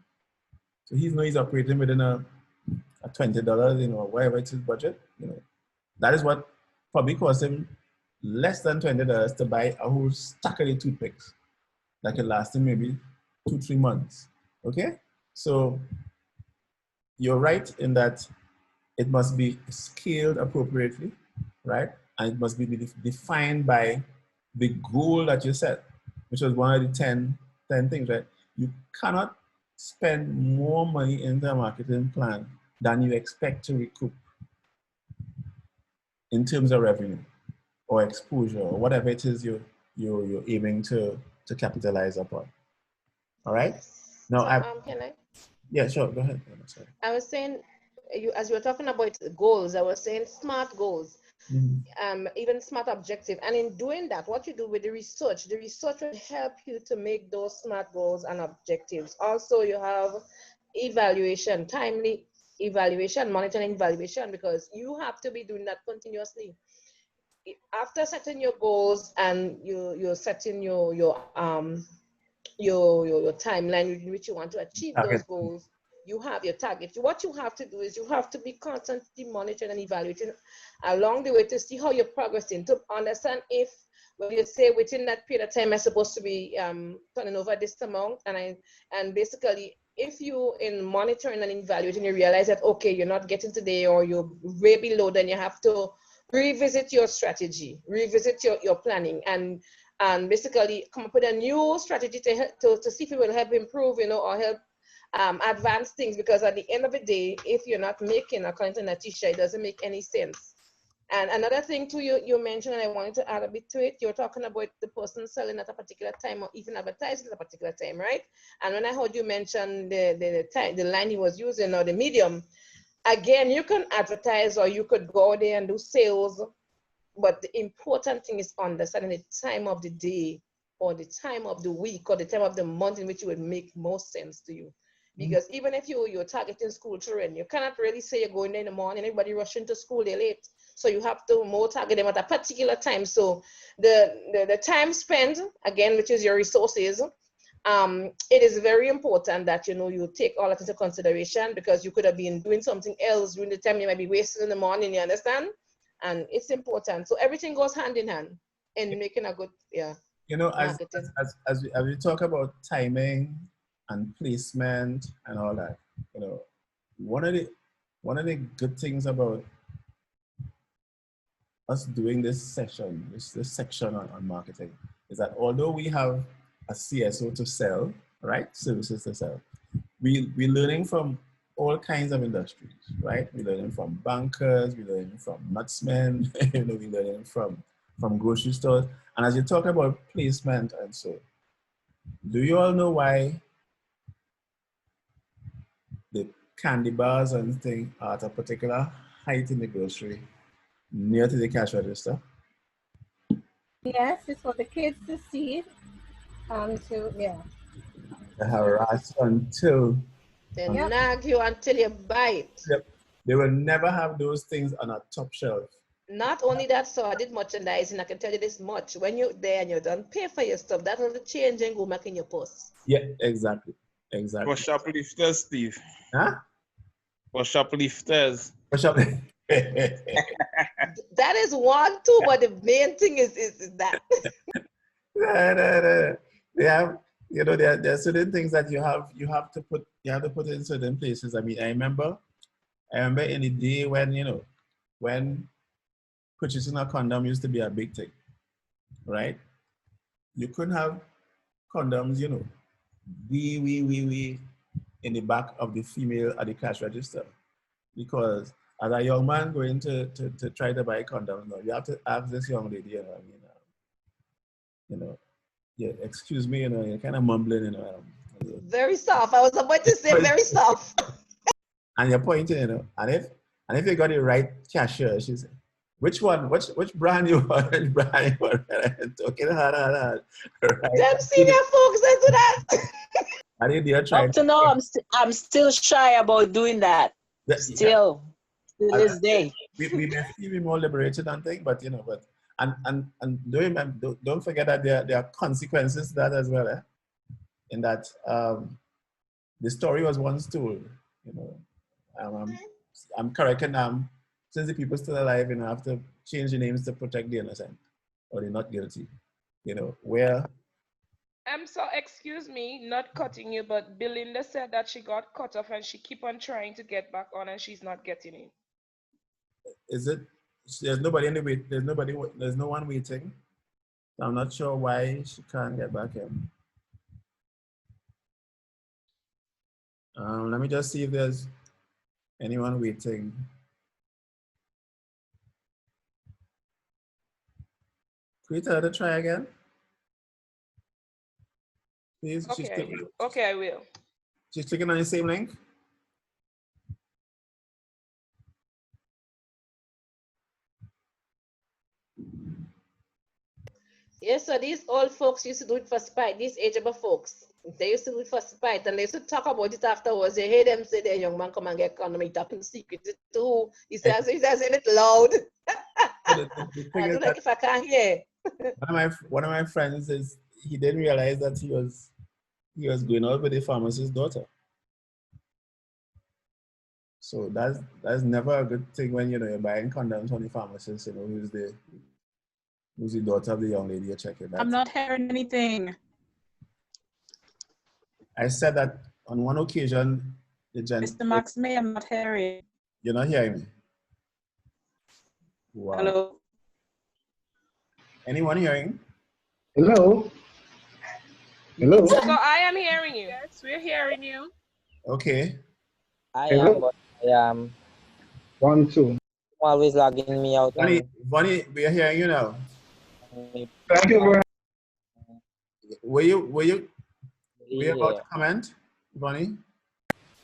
So he's operating within a $20, whatever it's his budget. That is what probably cost him less than $20 to buy a whole stack of the toothpicks that could last him maybe 2-3 months. Okay, So you're right in that it must be scaled appropriately, right? And it must be defined by the goal that you set, which was one of the 10 things, right? You cannot spend more money into a marketing plan than you expect to recoup in terms of revenue or exposure or whatever it is you're aiming to capitalize upon. All right? Yes. Now, So can I? Yeah, sure. Go ahead. Sorry. I was saying, as you were talking about goals, I was saying smart goals, even smart objective. And in doing that, what you do with the research will help you to make those smart goals and objectives. Also, you have evaluation, timely evaluation, monitoring evaluation, because you have to be doing that continuously. After setting your goals and you're setting your timeline in which you want to achieve those goals, you have your target. What you have to do is you have to be constantly monitoring and evaluating along the way to see how you're progressing, to understand if when you say within that period of time I'm supposed to be turning over this amount, and basically if you in monitoring and evaluating you realize that okay, you're not getting today or you're way below, then you have to revisit your strategy, revisit your planning, and basically come up with a new strategy to see if it will help improve, or help advance things. Because at the end of the day, if you're not making according to Natisha, it doesn't make any sense. And another thing too, you mentioned, and I wanted to add a bit to it, you're talking about the person selling at a particular time or even advertising at a particular time, right? And when I heard you mention the line he was using or the medium, again, you can advertise or you could go there and do sales, but the important thing is understanding the time of the day or the time of the week or the time of the month in which it would make most sense to you. Because even if you're targeting school children, you cannot really say you're going there in the morning, everybody rushing to school, they're late. So you have to more target them at a particular time. So the time spent, again, which is your resources, it is very important that you take all that into consideration, because you could have been doing something else during the time you might be wasting in the morning, you understand? And it's important. So everything goes hand in hand in making a good marketing. As we talk about timing and placement and all that, one of the good things about us doing this section on marketing is that although we have a CSO to sell, right, services to sell, we're learning from all kinds of industries, right? We're learning from bankers, we're learning from nutsmen, we're learning from grocery stores. And as you talk about placement and so, do you all know why the candy bars and things are at a particular height in the grocery near to the cash register? Yes, it's for the kids to see. They harass until they nag you until you bite. Yep. They will never have those things on a top shelf. Not only that, so I did merchandising. I can tell you this much: when you're there and you're done, pay for your stuff. That will change and go back in your purse. Yeah, exactly. For shoplifters, Steve. Huh? For shoplifters. For shoplifters. That is one too, but the main thing is that. No. They have, there are certain things that you have to put in certain places. I mean, I remember in the day when when purchasing a condom used to be a big thing, right? You couldn't have condoms, we in the back of the female at the cash register, because as a young man going to try to buy condoms, you have to ask this young lady, yeah, excuse me, you're kind of mumbling, Very soft. I was about to say very soft. And you're pointing, and if you got the right cashier, she said, which one? Which brand you want? Which brand you want? Talking hard. Right? Them senior folks into that. Up to now, I'm still shy about doing that. Still this day. We may feel more liberated and things, but and don't forget that there are consequences to that as well. In that the story was once told. I'm correcting since the people still alive, have to change the names to protect the innocent or the not guilty. Where So excuse me, not cutting you, but Belinda said that she got cut off and she keep on trying to get back on and she's not getting in. Is it? There's nobody in the wait. There's nobody. There's no one waiting. I'm not sure why she can't get back in. Let me just see if there's anyone waiting. Can you tell her to try again? Please. Okay, I will. She's clicking on the same link. Yes, so these old folks used to do it for spite. These ageable folks, they used to do it for spite, and they used to talk about it afterwards. They hear them say, "Their young man come and get condom." He talking secret too. He says it loud. I do like if I can't hear. one of my friends is he didn't realize that he was going out with the pharmacist's daughter. So that's never a good thing when you're buying condoms from the pharmacist. Who's the daughter of the young lady you're checking. I'm not hearing anything. I said that on one occasion, the Mr. Max May, I'm not hearing. You're not hearing me? Wow. Hello? Anyone hearing? Hello? Hello? So I am hearing you. Yes, we're hearing you. Okay. I am 1, 2. Always logging me out. Bonnie, we are hearing you now. Thank you very much. Were you about to comment, Bonnie?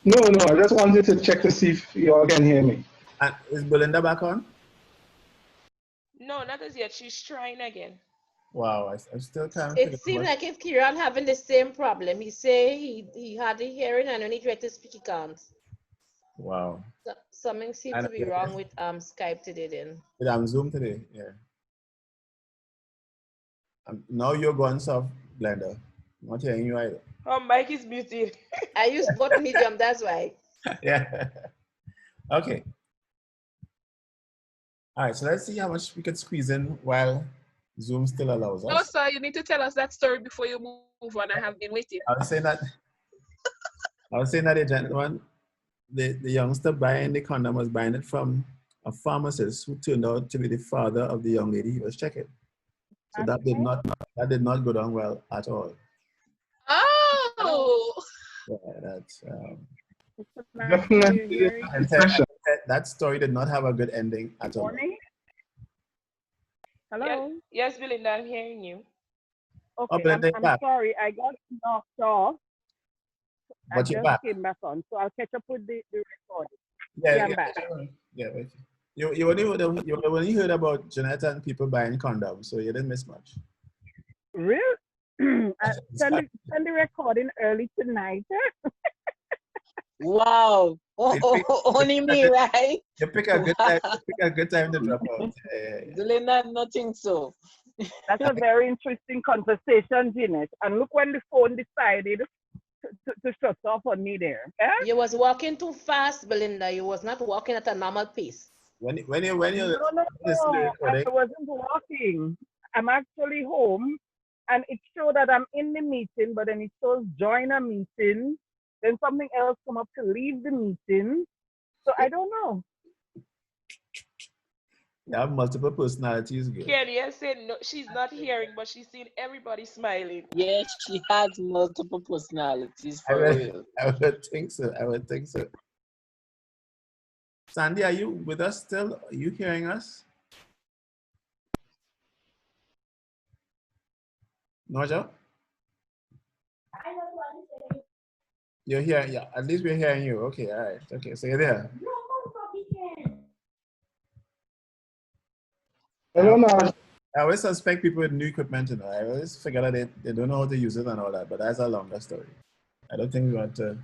No, I just wanted to check to see if you all can hear me. And is Belinda back on? No, not as yet. She's trying again. Wow, I still can't. It seems like if Kieran having the same problem. He say he had the hearing and when he tried to speak, he can't. Wow. Something seems to be wrong with Skype today then. With Zoom today, yeah. Now you're going soft, Blender. I'm not hearing you either. Oh, mic is muted. I use both medium, that's why. Yeah. Okay. All right, so let's see how much we can squeeze in while Zoom still allows us. No, sir, you need to tell us that story before you move on. I have been waiting. I was saying that the gentleman, the youngster buying the condom was buying it from a pharmacist who turned out to be the father of the young lady he was checking. So that did not go down well at all. Oh. Yeah, that's definitely that story did not have a good ending at all. Hello? Yes, Belinda, I'm hearing you. Okay, Belinda, I'm sorry, I got knocked off. But you're back. Came back on, so I'll catch up with the recording. Yeah, I'm back. Yeah, you only heard about Jeanette and people buying condoms, so you didn't miss much. Really? Send the recording early tonight. Wow. Only me, right? You pick a good time to drop out. Belinda, nothing so. That's a very interesting conversation, Jeanette. And look when the phone decided to shut off on me there. Eh? You was walking too fast, Belinda. You was not walking at a normal pace. When you No, I wasn't walking. I'm actually home, and it showed that I'm in the meeting, but then it shows join a meeting. Then something else come up to leave the meeting. So I don't know. You have multiple personalities. Kelly said no, she's not hearing, but she's seeing everybody smiling. Yes, she has multiple personalities for real. I would think so. Sandy, are you with us still? Are you hearing us? Noja? You're here, yeah. At least we're hearing you. Okay, all right. Okay, so you're there. I always suspect people with new equipment, I always figure that they don't know how to use it and all that, but that's a longer story. I don't think we want to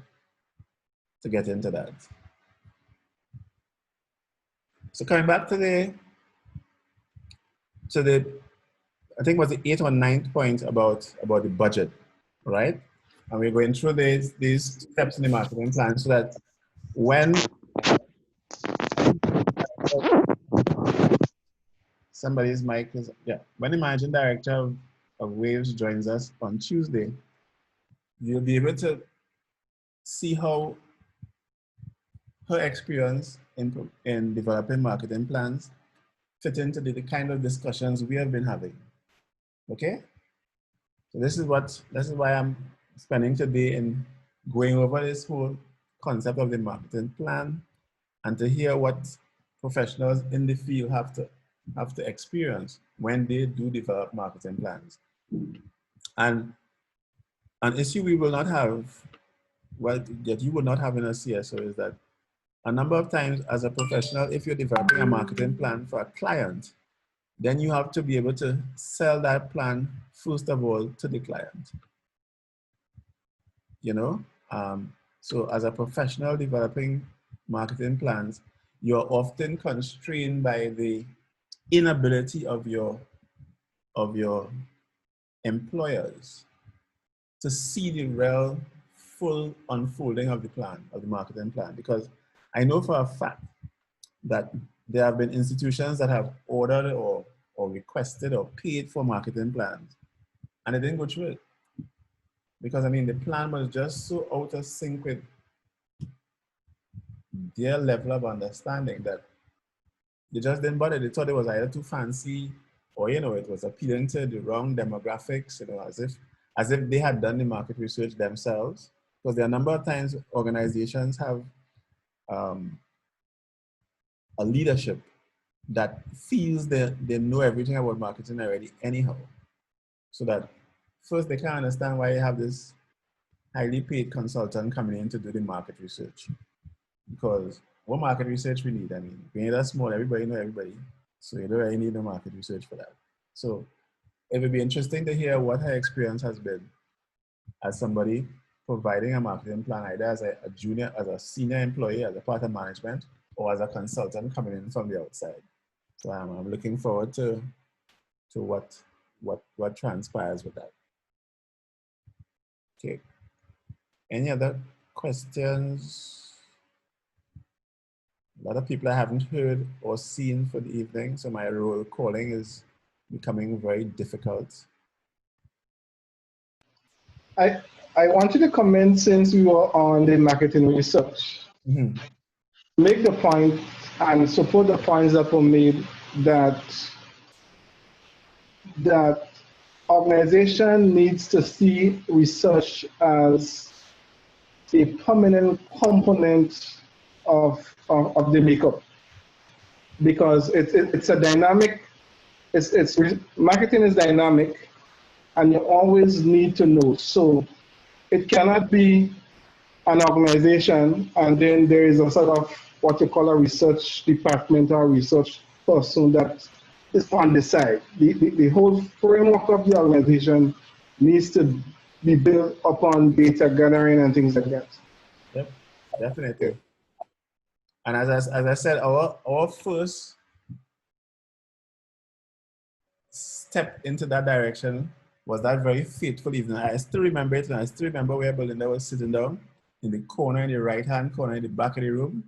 get into that. So coming back to the I think it was the 8th or 9th point about the budget, right? And we're going through these steps in the marketing plan so that when somebody's mic is, when the managing director of Waves joins us on Tuesday, you'll be able to see how her experience in developing marketing plans fit into the kind of discussions we have been having. Okay? So this is why I'm spending today in going over this whole concept of the marketing plan and to hear what professionals in the field have to experience when they do develop marketing plans. And an issue we will not have, well, that you will not have in a CSO is that a number of times as a professional, if you're developing a marketing plan for a client, then you have to be able to sell that plan, first of all, to the client. You know, so as a professional developing marketing plans, you're often constrained by the inability of your employers to see the real full unfolding of the plan, of the marketing plan. Because I know for a fact that there have been institutions that have ordered or requested or paid for marketing plans, and it didn't go through it. Because I mean, the plan was just so out of sync with their level of understanding that they just didn't bother. They thought it was either too fancy or, you know, it was appealing to the wrong demographics, you know, as if they had done the market research themselves. Because there are a number of times organizations have a leadership that feels that they know everything about marketing already anyhow. So that first they can't understand why you have this highly paid consultant coming in to do the market research. Because what market research we need? I mean, we need a small, everybody know everybody. So you don't really need no market research for that. So it would be interesting to hear what her experience has been as somebody providing a marketing plan, either as a junior, as a senior employee, as a part of management, or as a consultant coming in from the outside. So I'm looking forward to what transpires with that. Okay. Any other questions? A lot of people I haven't heard or seen for the evening, so my roll calling is becoming very difficult. I wanted to comment, since we were on the marketing research, make the point and support the points that were made that organization needs to see research as a permanent component of the makeup, because it's a dynamic, marketing is dynamic, and you always need to know. So it cannot be an organization and then there is a sort of what you call a research department or research person that is on the side. The whole framework of the organization needs to be built upon data gathering and things like that. Yep, definitely. And as I said, our first step into that direction was that very fateful evening. I still remember it, and I still remember where Belinda was sitting down in the corner, in the right-hand corner, in the back of the room,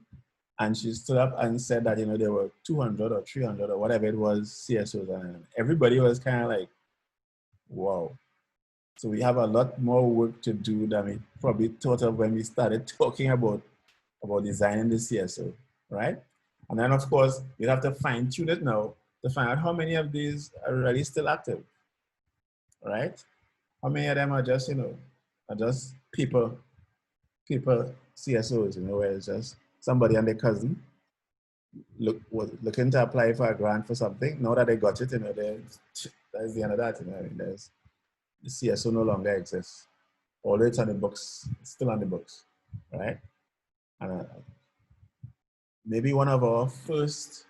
and she stood up and said that, you know, there were 200 or 300 or whatever it was CSOs, and everybody was kind of like, wow. So we have a lot more work to do than we probably thought of when we started talking about designing the CSO, right? And then of course, you have to fine tune it now to find out how many of these are really still active, right? How many of them are just, you know, are just people CSOs, you know, where it's just somebody and their cousin was looking to apply for a grant for something. Now that they got it, you know, that's the end of that, you know. I mean, the CSO no longer exists. Although it's on the books, it's still on the books, right? And maybe one of our first,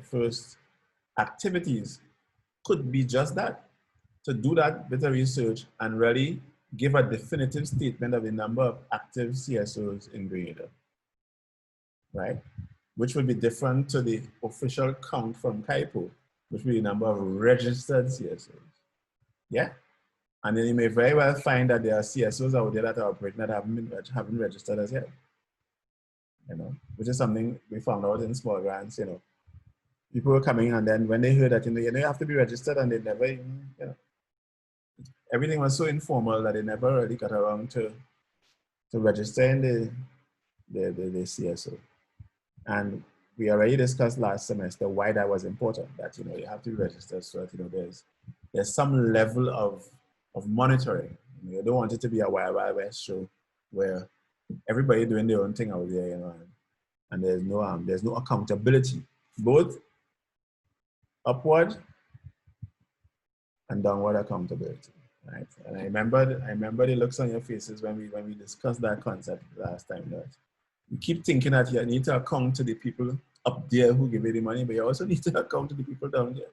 first activities could be just that, to do that bit of research and really give a definitive statement of the number of active CSOs in Grenada, right? Which would be different to the official count from CAIPO, which would be the number of registered CSOs, yeah? And then you may very well find that there are CSOs out there that are operating that haven't registered as yet, you know, which is something we found out in small grants, you know. people were coming, and then when they heard that, you have to be registered, and they never even, everything was so informal that they never really got around to registering the CSO. And we already discussed last semester why that was important, that, you have to be registered so that, there's some level of monitoring. You don't want it to be a Wild Wild West show where everybody doing their own thing out there, and there's no accountability, both upward and downward accountability, right? And I remember the looks on your faces when we discussed that concept last time, that you keep thinking that you need to account to the people up there who give you the money, but you also need to account to the people down there.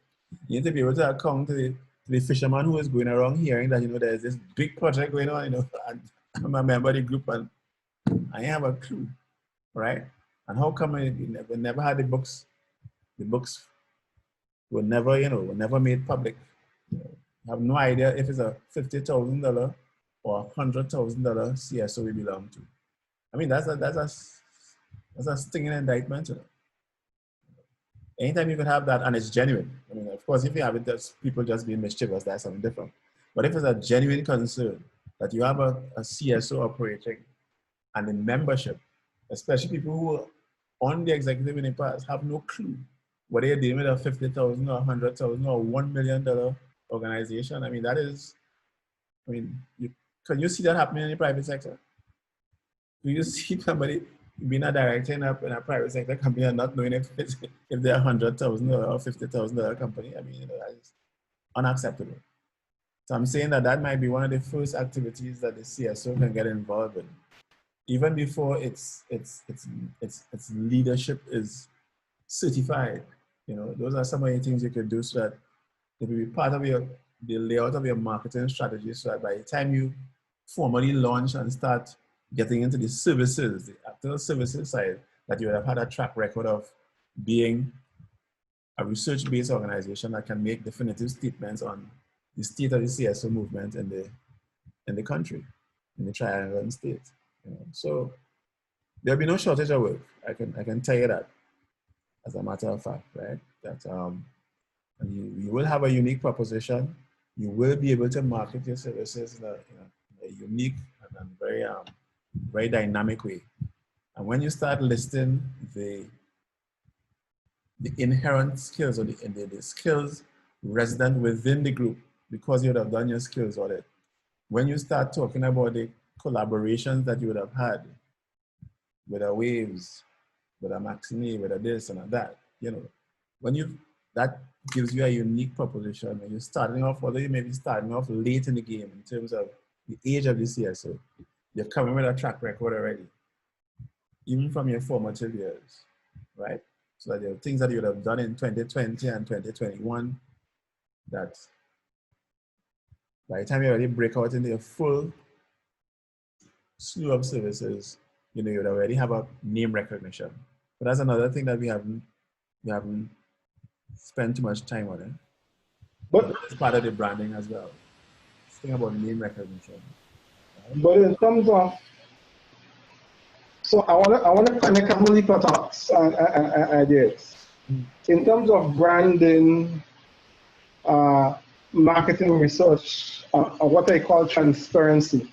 You need to be able to account to the fisherman who is going around hearing that, there's this big project going on, and I'm a member of the group and I have a clue, right? And how come we never had the books were never, were never made public. You have no idea if it's a $50,000 or $100,000 CSO we belong to. I mean, that's a stinging indictment. Anytime you can have that and it's genuine. I mean, of course, if you have it, that's people just being mischievous, that's something different. But if it's a genuine concern that you have a CSO operating and the membership, especially people who are on the executive in the past, have no clue what they're doing with a $50,000 or $100,000 or $1 million organization. I mean, can you see that happening in the private sector? Do you see somebody being a director in a private sector company and not knowing if they're $100,000 or $50,000 company? I mean, that is unacceptable. So I'm saying that might be one of the first activities that the CSO can get involved in, even before its leadership is certified. Those are some of the things you could do so that it will be part of the layout of your marketing strategy, so that by the time you formally launch and start getting into the services, the actual services side, that you would have had a track record of being a research-based organization that can make definitive statements on the state of the CSO movement in the country, in the Tri-Island state. So there'll be no shortage of work. I can tell you that, as a matter of fact, right? That and you will have a unique proposition. You will be able to market your services in a unique and very dynamic way. And when you start listing the inherent skills or the skills resident within the group, because you would have done your skills audit, when you start talking about the collaborations that you would have had with a Waves, with a Maxine, with a this and a that, that gives you a unique proposition. And you're starting off, although you may be starting off late in the game in terms of the age of the CSO, you're coming with a track record already, even from your formative years, right? So that there are things that you would have done in 2020 and 2021 that by the time you already break out into a full slew of services, you would already have a name recognition. But that's another thing that we haven't spent too much time on it. But it's part of the branding as well. Think about name recognition. Right? But in terms of, so I want to connect a couple of thoughts and ideas. In terms of branding, marketing research, what I call transparency.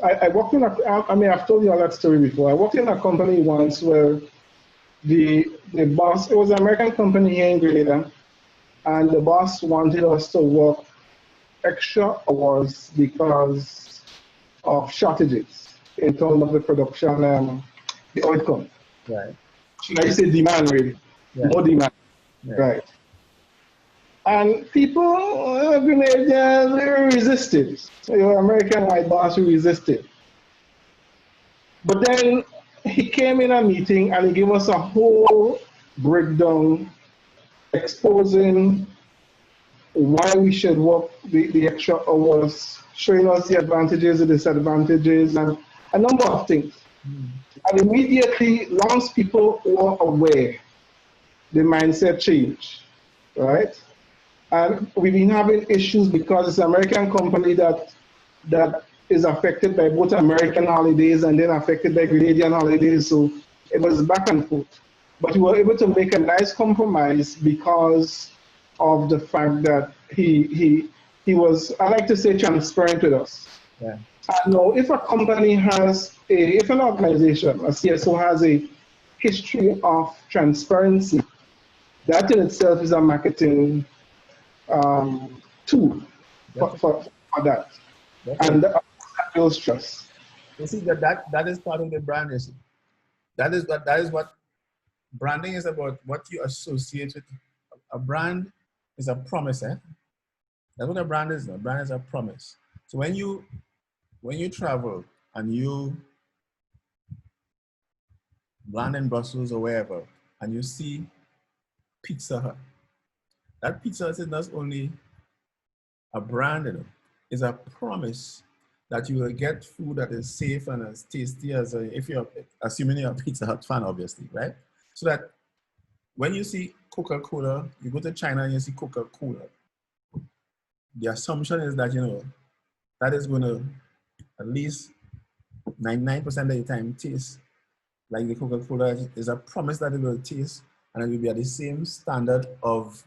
I worked in I've told you all that story before. I worked in a company once where the boss, it was an American company here in Grenada, and the boss wanted us to work extra hours because of shortages in terms of the production and the outcome. Right. Should I say demand, really? Yeah. More demand. Yeah. Right. And people, Grenadians, resisted. Your American white boss resisted. But then he came in a meeting and he gave us a whole breakdown exposing why we should work the extra hours, showing us the advantages, the disadvantages, and a number of things. And immediately, once people were aware, the mindset changed, right? And we've been having issues because it's an American company that is affected by both American holidays and then affected by Grenadian holidays. So it was back and forth. but we were able to make a nice compromise because of the fact that he was, I like to say, transparent with us. Yeah. Now, if a company has if an organization, a CSO has a history of transparency, that in itself is a marketing tool for that. Definitely. And that builds trust. You see that is part of the brand. You see. That is what branding is about. What you associate with a brand is a promise. That's what a brand is. A brand is a promise. So when you travel and you land in Brussels or wherever, and you see Pizza Hut, that Pizza Hut is not only a brand, it's a promise that you will get food that is safe and as tasty as if you're assuming you're a Pizza Hut fan, obviously, right? So that when you see Coca-Cola, you go to China and you see Coca-Cola, the assumption is that, that is going to at least 99% of the time taste like the Coca-Cola. Is a promise that it will taste and it will be at the same standard of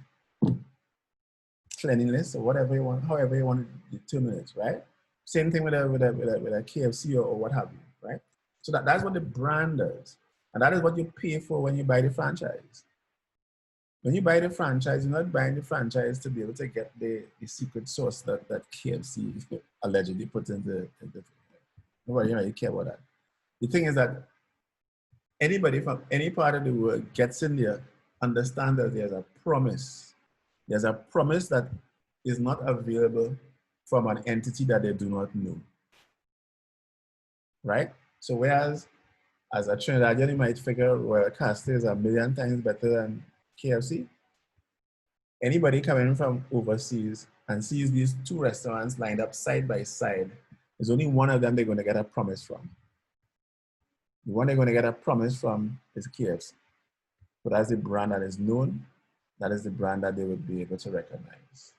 cleanliness or whatever you want, however you want to determine it, right? Same thing with a KFC or what have you, right? So that's what the brand does. And that is what you pay for when you buy the franchise. When you buy the franchise, you're not buying the franchise to be able to get the secret sauce that KFC allegedly put into nobody really care about that. The thing is that anybody from any part of the world gets in there, understand that there's a promise. There's a promise that is not available from an entity that they do not know. Right? So whereas as a Trinidadian, you might figure Royal Castle is 1,000,000 times better than KFC. Anybody coming from overseas and sees these two restaurants lined up side by side, there's only one of them they're going to get a promise from. The one they're going to get a promise from is KFC. But as the brand that is known, that is the brand that they would be able to recognize.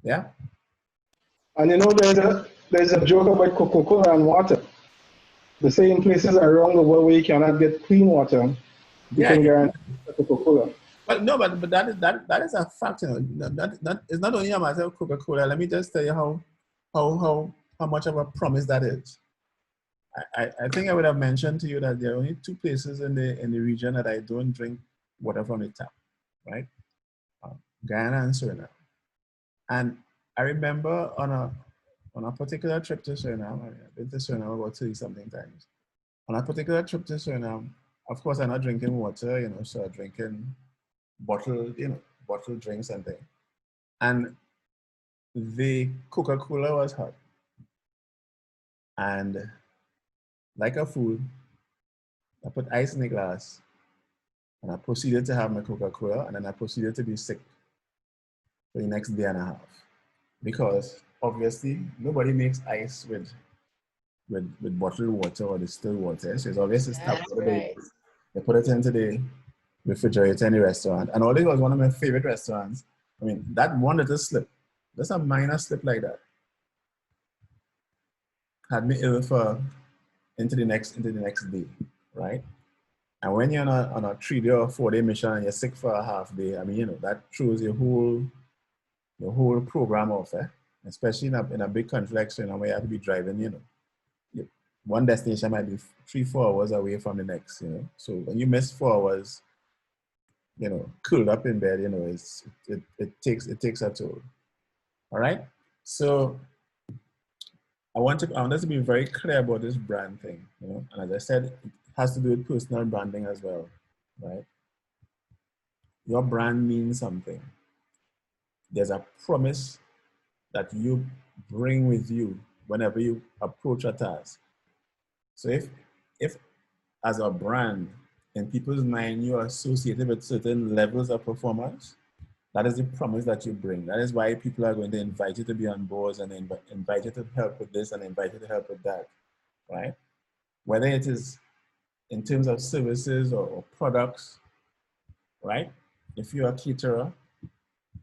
Yeah? And there's a joke about Coca-Cola and water. They say in places around the world where you cannot get clean water, you can guarantee Coca-Cola. But no, but that is a fact. That it's not only a matter of Coca-Cola. Let me just tell you how much of a promise that is. I think I would have mentioned to you that there are only two places in the region that I don't drink water from the tap, right? Guyana and Suriname. And I remember on a particular trip to Suriname, I've been to Suriname about 30-something times. On a particular trip to Suriname, of course, I'm not drinking water, so I'm drinking bottled drinks and things. And the Coca-Cola was hot. And like a fool, I put ice in the glass and I proceeded to have my Coca-Cola, and then I proceeded to be sick for the next day and a half. Because obviously nobody makes ice with bottled water or distilled water. So it's obviously stuff. Right. They put it into the refrigerator in the restaurant. And although it was one of my favorite restaurants, I mean, that one little slip, just a minor slip like that, had me ill into the next day, right? And when you're on a 3-day or 4-day mission and you're sick for a half day, I mean, that throws your whole program off, especially in a big country like Suriname where you have to be driving, one destination might be 3-4 hours away from the next, So when you miss 4 hours, curled up in bed, it takes a toll. All right. So I want us to be very clear about this brand thing, And as I said, it has to do with personal branding as well, right? Your brand means something. There's a promise that you bring with you whenever you approach a task. So if as a brand, in people's mind, you are associated with certain levels of performance, that is the promise that you bring. That is why people are going to invite you to be on boards and invite you to help with this and invite you to help with that, right? Whether it is in terms of services or products, right? If you're a caterer,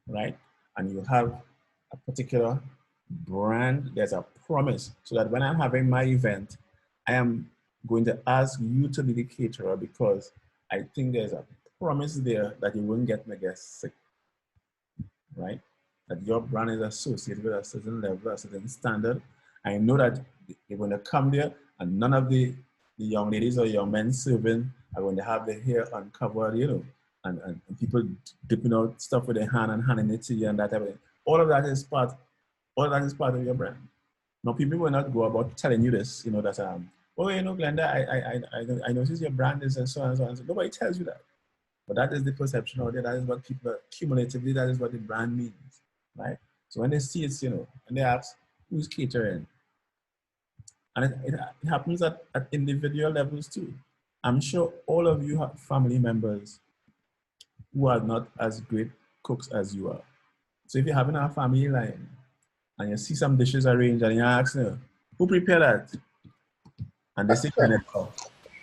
right, and you have a particular brand, there's a promise so that when I'm having my event, I am going to ask you to be the caterer because I think there's a promise there that you won't get sick, right? That your brand is associated with a certain level, a certain standard. I know that you're going to come there and none of the young ladies or young men serving are going to have their hair uncovered, you know, and people dipping out stuff with their hand and handing it to you and that type of thing. All of that is part of your brand. Now, people will not go about telling you this, you know, that, oh, you know, Glenda, I notice your brand is and so on and so on. So nobody tells you that. But that is the perception out there. That is what people, cumulatively, that is what the brand means, right? So when they see it, you know, and they ask, who's catering? And it happens at individual levels too. I'm sure all of you have family members who are not as great cooks as you are. So if you're having a family line and you see some dishes arranged and you ask them, who prepared that? And they say,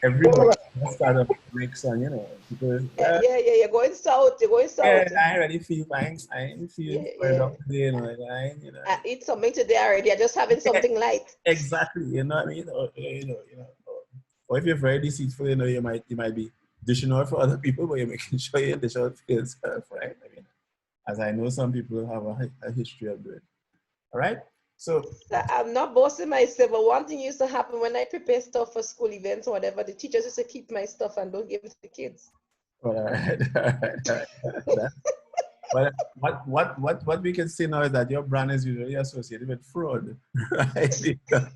everybody start a mix and, you know, people, you're going south, Yeah, I already feel thanks. I ain't feeling today, you know, I eat something today already. I'm just having something light. Exactly, you know what I mean? Or if you're very deceitful, you know, you might be dishing out for other people, but you're making sure you dish out for yourself, right? I mean, as I know some people have a history of doing. All right? So I'm not boasting myself, but one thing used to happen when I prepare stuff for school events or whatever, the teachers used to keep my stuff and don't give it to the kids. All right. But what we can see now is that your brand is usually associated with fraud, right? Because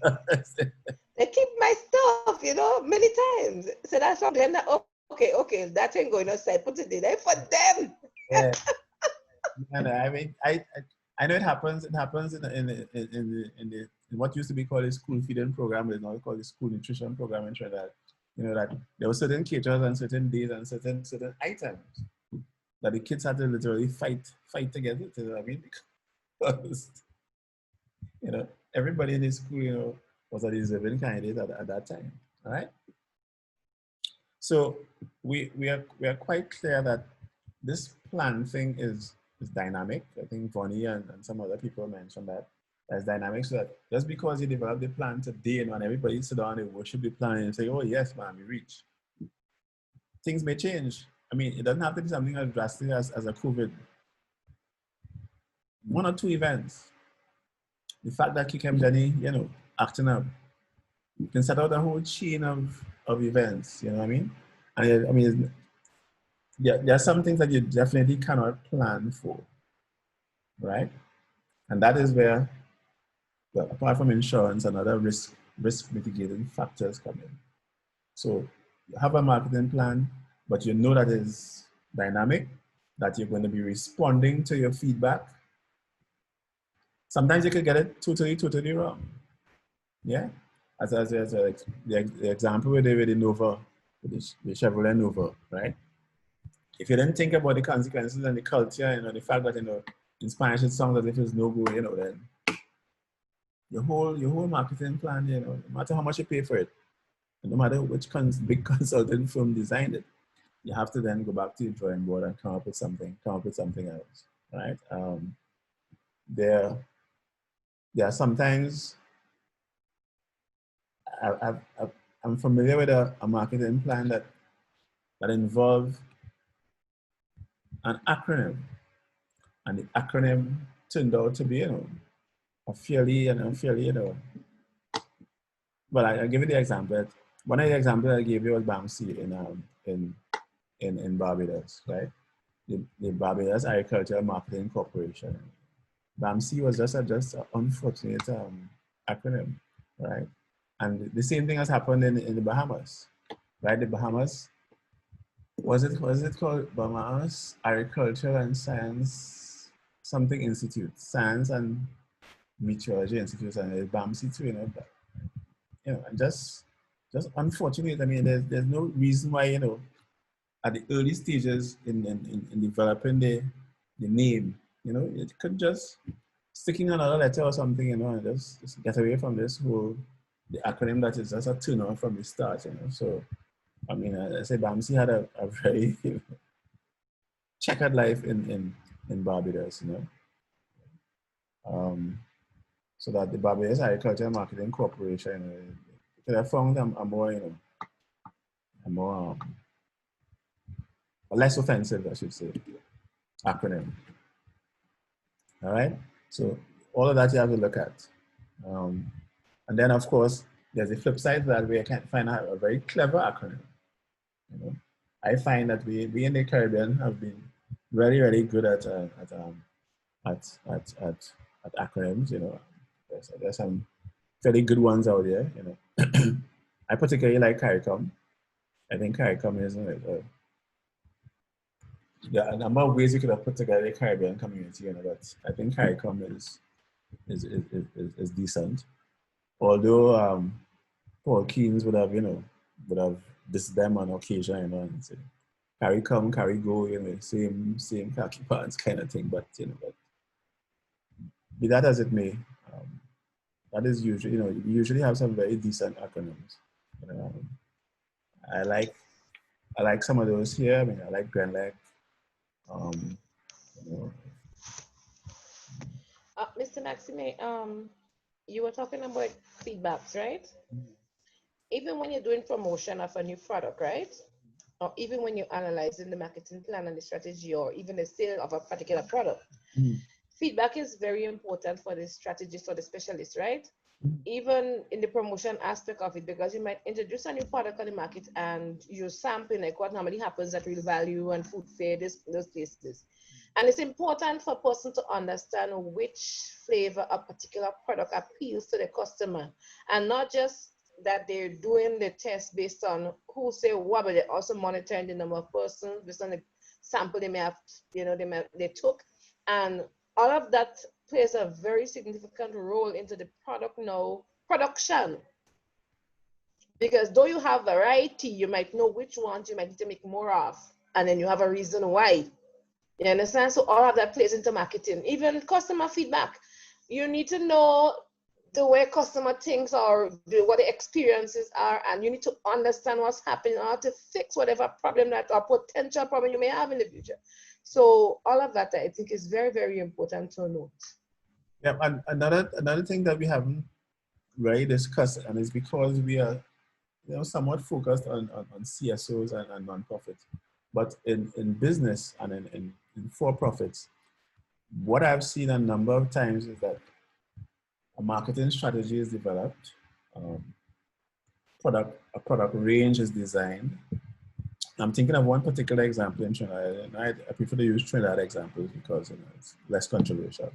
they keep my stuff, you know, many times. So that's why I'm glad that, okay, that ain't going outside. Put it in there for them. Yeah. And I mean, I know it happens. It happens in what used to be called a school feeding program, but it's now called the school nutrition program in Trinidad. You know that there were certain caterers on certain days and certain items that the kids had to literally fight together. I mean, because you know everybody in the school, you know, was a deserving candidate at that time. All right. So we are quite clear that this plan thing is dynamic. I think Bonnie and some other people mentioned that as dynamic, so that just because you develop the plan today, you know, and everybody sit down and worship the plan and say, oh yes, man, we reach. Things may change. I mean, it doesn't have to be something as drastic as a COVID. 1 or 2 events. The fact that Kikem Denny, you know, acting up, you can set out a whole chain of events, you know what I mean? And I mean, there are some things that you definitely cannot plan for, right? And that is where, well, apart from insurance and other risk mitigating factors come in. So you have a marketing plan, but you know that is dynamic, that you're going to be responding to your feedback. Sometimes you could get it totally wrong. Yeah, as the example with the Nova, with the Chevrolet Nova, right? If you didn't think about the consequences and the culture, you know, the fact that, you know, in Spanish it sounds as if it's no go, you know, then your whole marketing plan, you know, no matter how much you pay for it, no matter which big consulting firm designed it, you have to then go back to the drawing board and come up with something else, right? There are sometimes I'm familiar with a marketing plan that involves an acronym, and the acronym turned out to be, you know, a fairly, you know. Well, I'll give you the example. One of the examples I gave you was BAMC in Barbados, right? The Barbados Agricultural Marketing Corporation. BAMC was just an unfortunate acronym, right? And the same thing has happened in the Bahamas, right? The Bahamas, was it called Bahamas Agriculture and Science something Institute, Science and Meteorology Institute, and BAMC too, you know. But, you know, and just unfortunate. I mean, there's no reason why, you know, at the early stages in developing the name, you know, it could just sticking another letter or something, you know, and just get away from this whole the acronym that is just a turn on from the start, you know. So I mean, I say BAMC had a very checkered life in Barbados, you know. So that the Barbados Agriculture Marketing Corporation, you know, could have found a more, you know, a more less offensive, I should say, acronym. All right. So all of that you have to look at. And then, of course, there's a flip side that we can find a very clever acronym. You know, I find that we in the Caribbean have been very, very good at acronyms. You know, there's some very good ones out there. You know, I particularly like CARICOM. I think CARICOM is there are a number of ways you could have put together the Caribbean community. You know, but I think CARICOM is decent. Although Paul Keynes would have, would have dissed them on occasion, and say, carry come, carry go, same khaki pants kind of thing. But but be that as it may, that is usually, you usually have some very decent acronyms. I like some of those here. I mean, I like GrenLec. Mr. Maxime, you were talking about feedbacks, right? Even when you're doing promotion of a new product, right? Or even when you're analyzing the marketing plan and the strategy, or even the sale of a particular product, feedback is very important for the strategist or the specialist, right? Even in the promotion aspect of it, because you might introduce a new product on the market and you're sampling like what normally happens at Real Value and Food Fair, those places. And it's important for a person to understand which flavor a particular product appeals to the customer, and not just that they're doing the test based on who say what, but they're also monitoring the number of persons based on the sample they may have, they took. And all of that plays a very significant role into the production. Because though you have variety, you might know which ones you might need to make more of, and then you have a reason why. You understand? So all of that plays into marketing. Even customer feedback. You need to know the way customer thinks or what the experiences are, and you need to understand what's happening or how to fix whatever problem that or potential problem you may have in the future. So all of that, I think, is very, very important to note. Yeah, and another thing that we haven't really discussed, and it's because we are somewhat focused on CSOs and nonprofits. But in business and in for-profits, what I've seen a number of times is that a marketing strategy is developed, a product range is designed. I'm thinking of one particular example in Trinidad, and I prefer to use Trinidad examples because it's less controversial.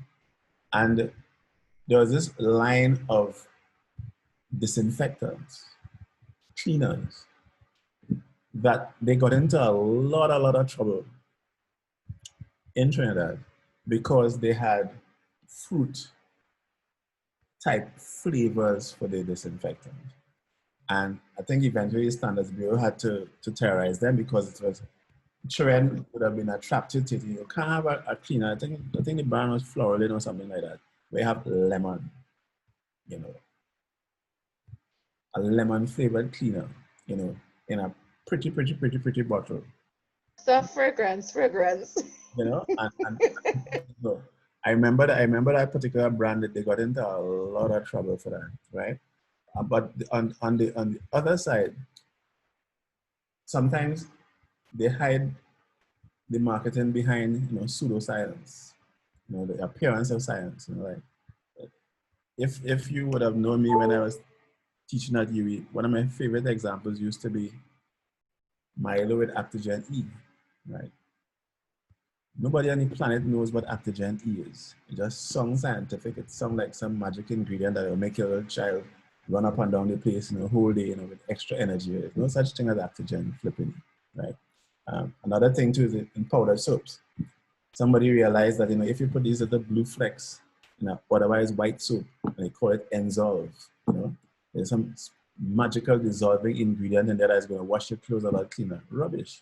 And there was this line of disinfectants, cleaners, that they got into a lot of trouble in Trinidad because they had fruit type flavors for the disinfectant. And I think eventually Standards Bureau had to terrorize them because it was, children would have been attracted to it. You can't have a cleaner. I think the brand was Floralin or something like that. We have lemon, a lemon flavored cleaner, in a pretty bottle. So fragrance. And I remember that particular brand that they got into a lot of trouble for that, right? But on the other side, sometimes they hide the marketing behind pseudoscience, the appearance of science. Like if you would have known me when I was teaching at UE, one of my favorite examples used to be Milo with Actogen E, right? Nobody on the planet knows what Actogen E is. It just sounds scientific. It sounds like some magic ingredient that will make your little child run up and down the place whole day, with extra energy. There's no such thing as Actogen flipping, right? Another thing too is in powdered soaps. Somebody realized that if you put these little blue flecks in a otherwise white soap, and they call it Ensolve, there's some magical dissolving ingredient in there that's going to wash your clothes a lot cleaner. Rubbish.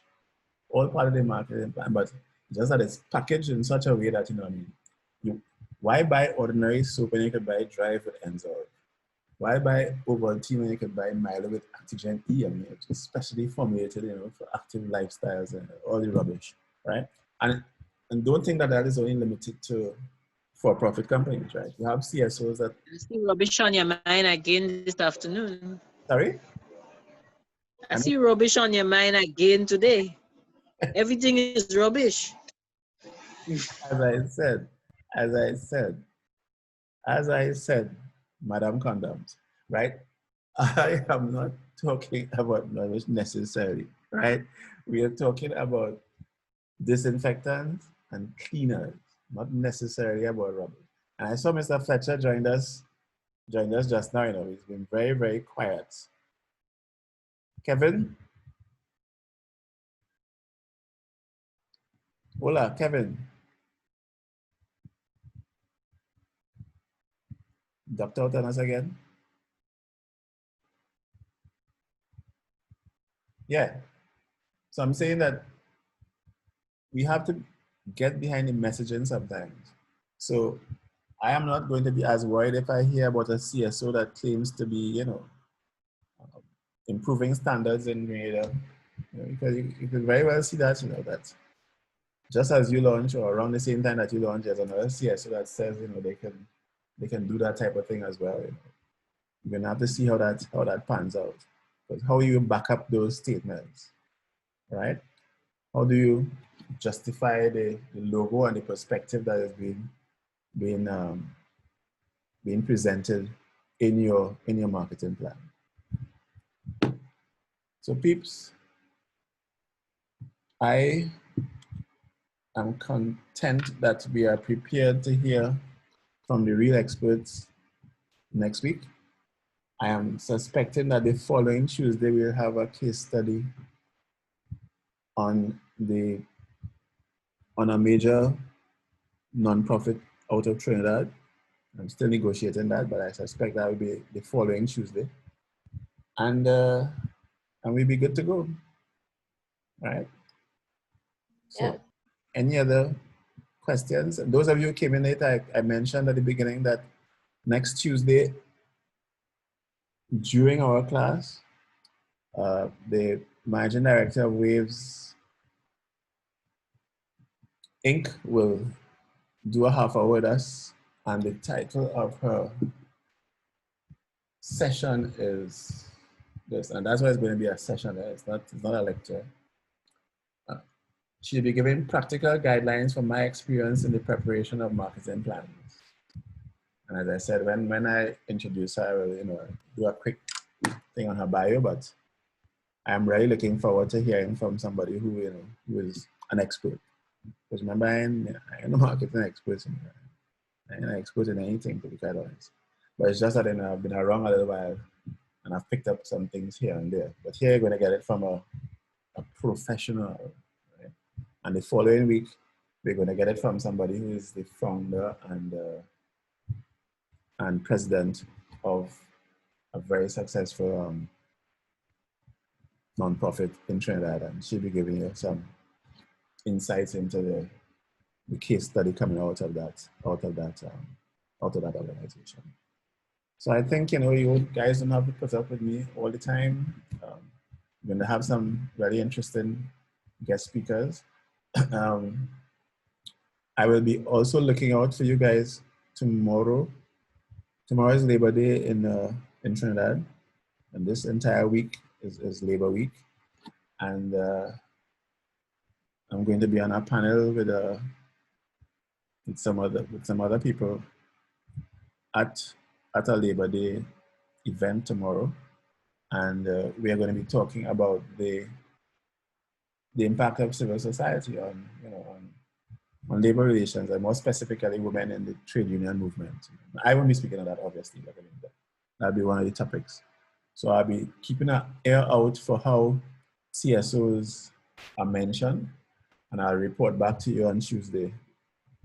All part of the marketing plan, but just that it's packaged in such a way that why buy ordinary soap when you could buy Dry with Ensolve? Why buy Ovaltine when you could buy Milo with Actogen E? I mean, it's especially formulated, for active lifestyles and all the rubbish, right? And don't think that is only limited to for-profit companies, right? You have CSOs that. I see rubbish on your mind again this afternoon. Sorry? I see rubbish on your mind again today. Everything is rubbish. As I said, Madam Condoms, right? I am not talking about rubbish necessarily, right? We are talking about disinfectants and cleaners, not necessarily about rubbish. And I saw Mr. Fletcher joined us just now. You know, he's been very, very quiet. Kevin? Hola, Kevin. Dropped out on us again? Yeah. So I'm saying that we have to get behind the messaging sometimes. So I am not going to be as worried if I hear about a CSO that claims to be, you know, improving standards in radar, you know, because you could very well see that, you know, that just as you launch or around the same time that you launch, there's another CSO that says, you know, they can do that type of thing as well. You know. You're gonna have to see how that pans out. Because how you back up those statements, right? How do you justify the logo and the perspective that is being presented in your marketing plan? So peeps, I am content that we are prepared to hear from the real experts next week. I am suspecting that the following Tuesday we'll have a case study on a major nonprofit out of Trinidad. I'm still negotiating that, but I suspect that will be the following Tuesday, and we'll be good to go. All right. So, yeah. Any other questions? Those of you who came in late, I mentioned at the beginning that next Tuesday during our class, the managing director of Waves Inc. will do a half hour with us, and the title of her session is this, and that's why it's going to be a session. It's not a lecture. She'll be giving practical guidelines from my experience in the preparation of marketing plans. And as I said, when I introduce her, I will, you know, do a quick thing on her bio, but I'm really looking forward to hearing from somebody who, you know, who is an expert. Because remember, I am a marketing expert. I'm an expert in anything, to be quite honest. But it's just that, you know, I've been around a little while and I've picked up some things here and there. But here you're going to get it from a professional. Right? And the following week, we're going to get it from somebody who is the founder and president of a very successful nonprofit in Trinidad, and she'll be giving you some insights into the case study coming out of that organization. So I think, you know, you guys don't have to put up with me all the time. We're going to have some very interesting guest speakers. I will be also looking out for you guys tomorrow. Tomorrow is Labor Day in Trinidad, and this entire week is Labor Week. And I'm going to be on a panel with some other people at a Labor Day event tomorrow, and we are going to be talking about the impact of civil society on, you know, on labor relations, and more specifically women in the trade union movement. I won't be speaking on that, obviously, but that'll be one of the topics. So I'll be keeping an ear out for how CSOs are mentioned, and I'll report back to you on Tuesday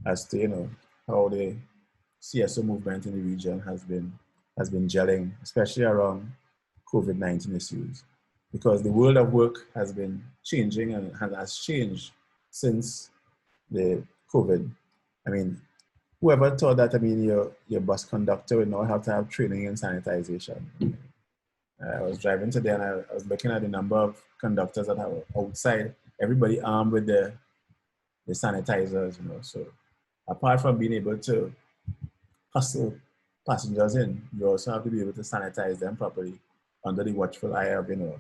as to, you know, how the CSO movement in the region has been gelling, especially around COVID-19 issues, because the world of work has been changing and has changed since the COVID. I mean, whoever thought that, I mean, your bus conductor would now have to have training in sanitization. I was driving today and I was looking at the number of conductors that are outside, everybody armed with the sanitizers, you know. So apart from being able to hustle passengers in, you also have to be able to sanitize them properly under the watchful eye of, you know,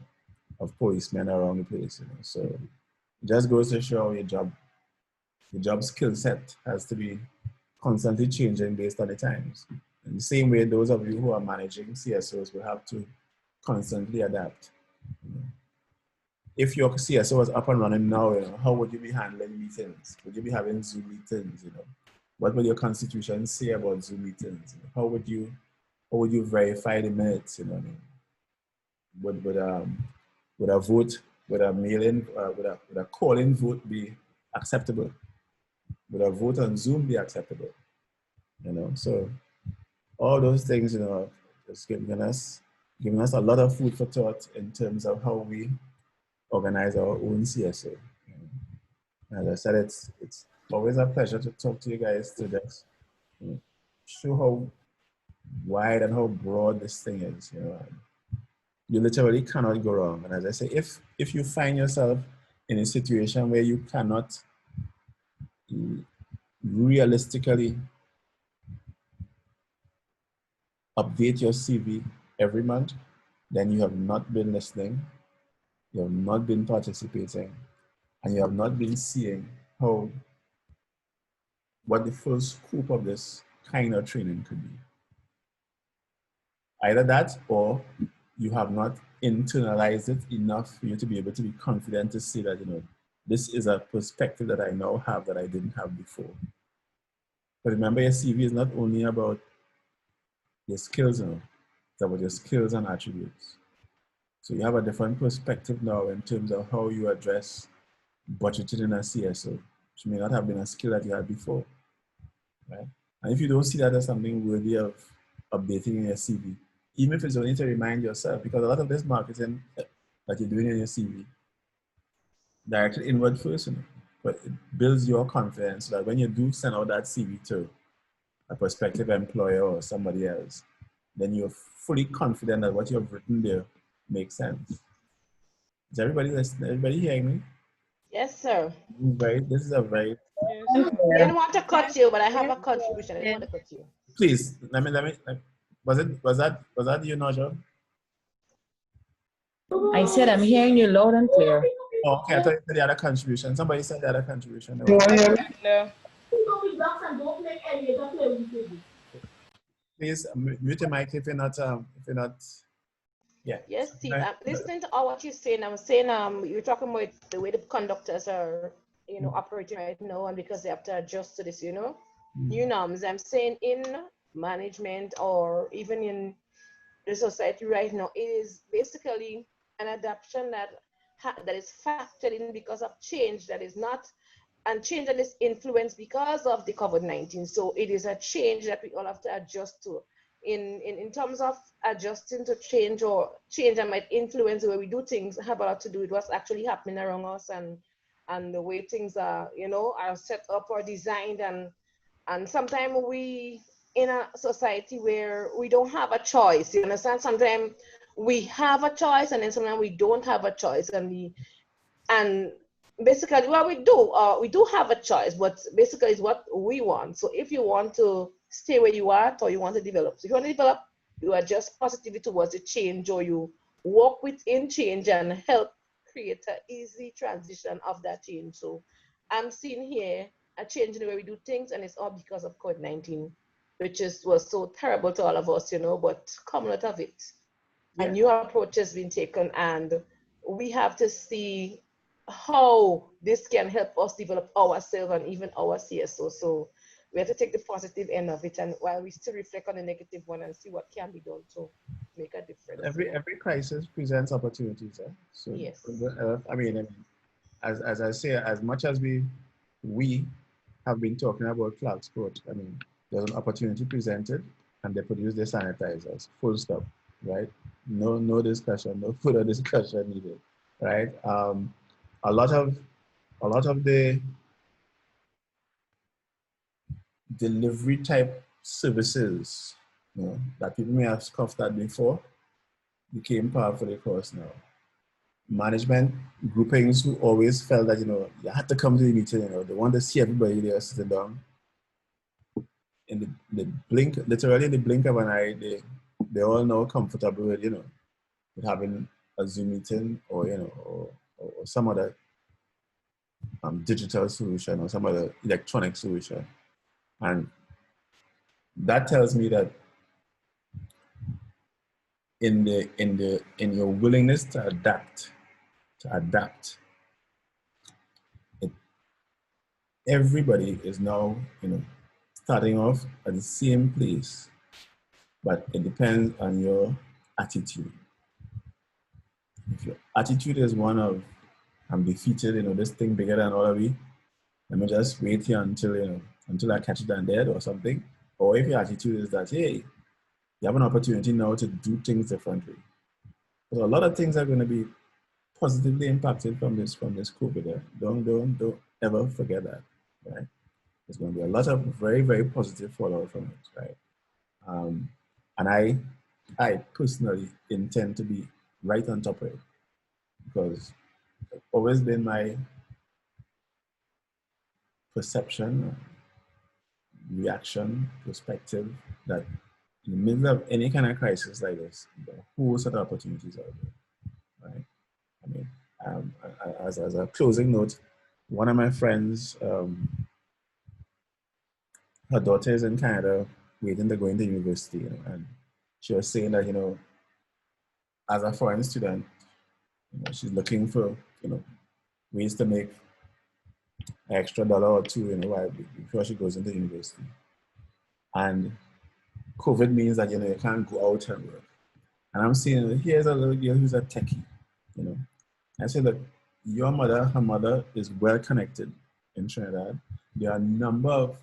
of policemen around the place, you know. So It just goes to show your job skill set has to be constantly changing based on the times. In the same way, those of you who are managing CSOs will have to constantly adapt. If your CSO was up and running now, how would you be handling meetings? Would you be having Zoom meetings? What would your constitution say about Zoom meetings? How would you verify the minutes? You know what I mean? Would a vote, would a mail-in, would a call-in vote be acceptable? Would a vote on Zoom be acceptable? So all those things, just giving us a lot of food for thought in terms of how we organize our own CSO. As I said, it's always a pleasure to talk to you guys to just show how wide and how broad this thing is. You literally cannot go wrong. And as I say, if you find yourself in a situation where you cannot realistically update your CV every month, then you have not been listening, you have not been participating, and you have not been seeing what the full scope of this kind of training could be. Either that, or you have not internalized it enough for you to be able to be confident to say that, this is a perspective that I now have that I didn't have before. But remember, your CV is not only about your skills, it's about your skills and attributes. So you have a different perspective now in terms of how you address budgeting in a CSO, which may not have been a skill that you had before, right? And if you don't see that as something worthy of updating in your CV, even if it's only to remind yourself, because a lot of this marketing that you're doing in your CV, directed inward first, but it builds your confidence so that when you do send out that CV to a prospective employer or somebody else, then you're fully confident that what you have written there makes sense. Is everybody listening? Everybody hearing me? Yes, sir. This is a very... Yes, sir. I didn't want to cut you, but I have a contribution. I didn't want to cut you. Please, let me. Was that you, Naja? I said I'm hearing you loud and clear. Oh, okay, I thought you said the other contribution. Somebody said the other contribution. No. Please mute your mic if you're not. Yeah. Yes, Steve. I'm listening to all what you're saying. I'm saying you're talking about the way the conductors are, operating right now, and because they have to adjust to this, new norms. I'm saying in management or even in the society right now, it is basically an adaptation that is factored in because of change that is not, and change that is influenced because of the COVID-19. So it is a change that we all have to adjust to. In terms of adjusting to change, or change that might influence the way we do things, have a lot to do with what's actually happening around us and the way things are, are set up or designed. And sometimes we, in a society where we don't have a choice, you understand? Sometimes we have a choice, and then sometimes we don't have a choice, and basically what we do have a choice, but basically it's what we want. So if you want to stay where you are, or you want to develop, so if you want to develop, you adjust positively towards the change, or you walk within change and help create an easy transition of that change. So I'm seeing here a change in the way we do things, and it's all because of COVID-19, which was so terrible to all of us, but coming out of it, a new approach has been taken, and we have to see how this can help us develop ourselves and even our CSO. So we have to take the positive end of it, and while we still reflect on the negative one and see what can be done to make a difference. Every crisis presents opportunities. So yes. I mean, as I say, as much as we have been talking about flag sport, I mean, there's an opportunity presented, and they produce the sanitizers. Full stop. Right? No discussion, no further discussion needed. Right? A lot of the delivery type services, that people may have scoffed at before, became part of the course now. Management groupings who always felt that, you had to come to the meeting, they want to see everybody there sitting down. In the blink, literally in the blink of an eye, they're all now comfortable with, with having a Zoom meeting or, or some other digital solution or some other electronic solution. And that tells me that in your willingness to adapt, everybody is now, starting off at the same place, but it depends on your attitude. If your attitude is one of, I'm defeated, this thing bigger than all of me, let me just wait here until I catch it and dead or something. Or if your attitude is that, hey, you have an opportunity now to do things differently. So a lot of things are going to be positively impacted from this COVID. Don't ever forget that, right? There's going to be a lot of very, very positive fallout from it, right? And I personally intend to be right on top of it, because it's always been my perception, reaction, perspective that in the middle of any kind of crisis like this, there are whole set of opportunities out there, right? I mean, as a closing note, one of my friends, her daughter is in Canada waiting to go into university, and she was saying that, as a foreign student, she's looking for, ways to make an extra dollar or two, before she goes into university. And COVID means that, you can't go out and work. And I'm saying, here's a little girl who's a techie, I say, look, your mother, her mother is well connected in Trinidad. There are a number of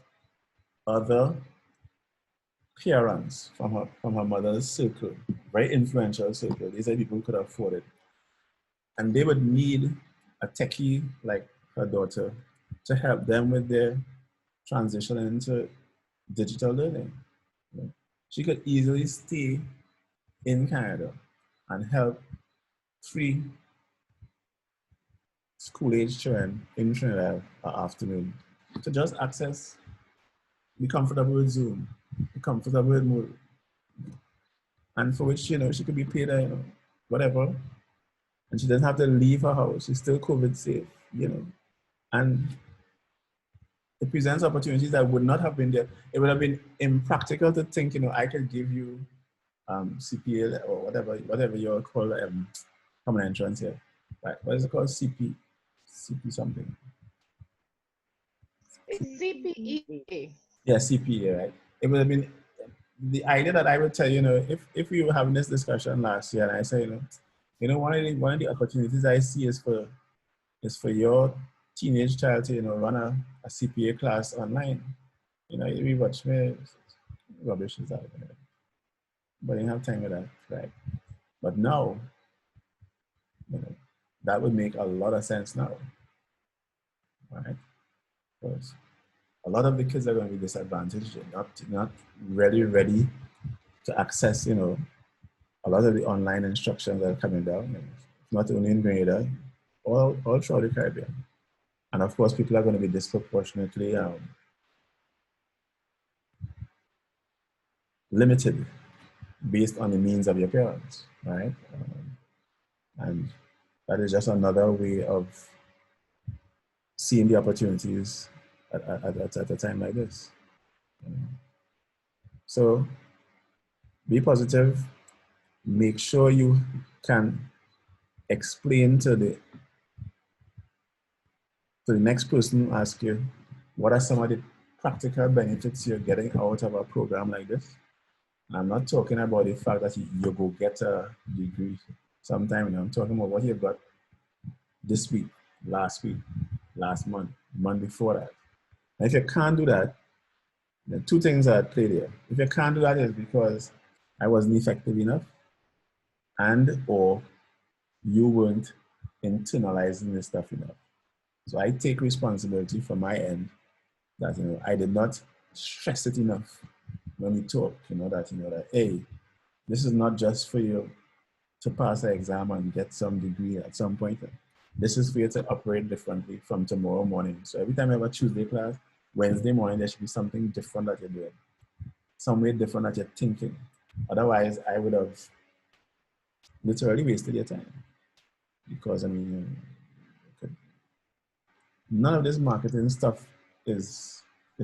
other parents from her mother's circle, very influential circle. These are people who could afford it. And they would need a techie like her daughter to help them with their transition into digital learning. She could easily stay in Canada and help 3 school-age children in Trinidad afternoon to just access, be comfortable with Zoom, be comfortable with Moodle, and for which, she could be paid, whatever, and she doesn't have to leave her house. She's still COVID safe, and it presents opportunities that would not have been there. It would have been impractical to think, I could give you CPA or whatever you call common entrance here. Right? What is it called? CP something. It's CPE. Yeah, CPA, right? It would have been the idea that I would tell if we were having this discussion last year, and I say, one of the opportunities I see is for your teenage child to run a CPA class online. You watch me, rubbish is out there, but you don't have time for that, right? But now, that would make a lot of sense now, right? Because a lot of the kids are going to be disadvantaged, not really ready to access, a lot of the online instructions that are coming down, not only in Grenada, all throughout the Caribbean. And of course, people are going to be disproportionately limited based on the means of your parents, right? And that is just another way of seeing the opportunities at a time like this. So be positive. Make sure you can explain to the next person who asks you, what are some of the practical benefits you're getting out of a program like this? I'm not talking about the fact that you go get a degree sometime. I'm talking about what you've got this week, last month, month before that. And if you can't do that, there are 2 things at play there. If you can't do that, it's because I wasn't effective enough, and or you weren't internalizing this stuff enough. So I take responsibility for my end that I did not stress it enough when we talk, that hey, this is not just for you to pass an exam and get some degree at some point. This is for you to operate differently from tomorrow morning. So every time you have a Tuesday class, Wednesday morning, there should be something different that you're doing, some way different that you're thinking. Otherwise, I would have literally wasted your time, because none of this marketing stuff is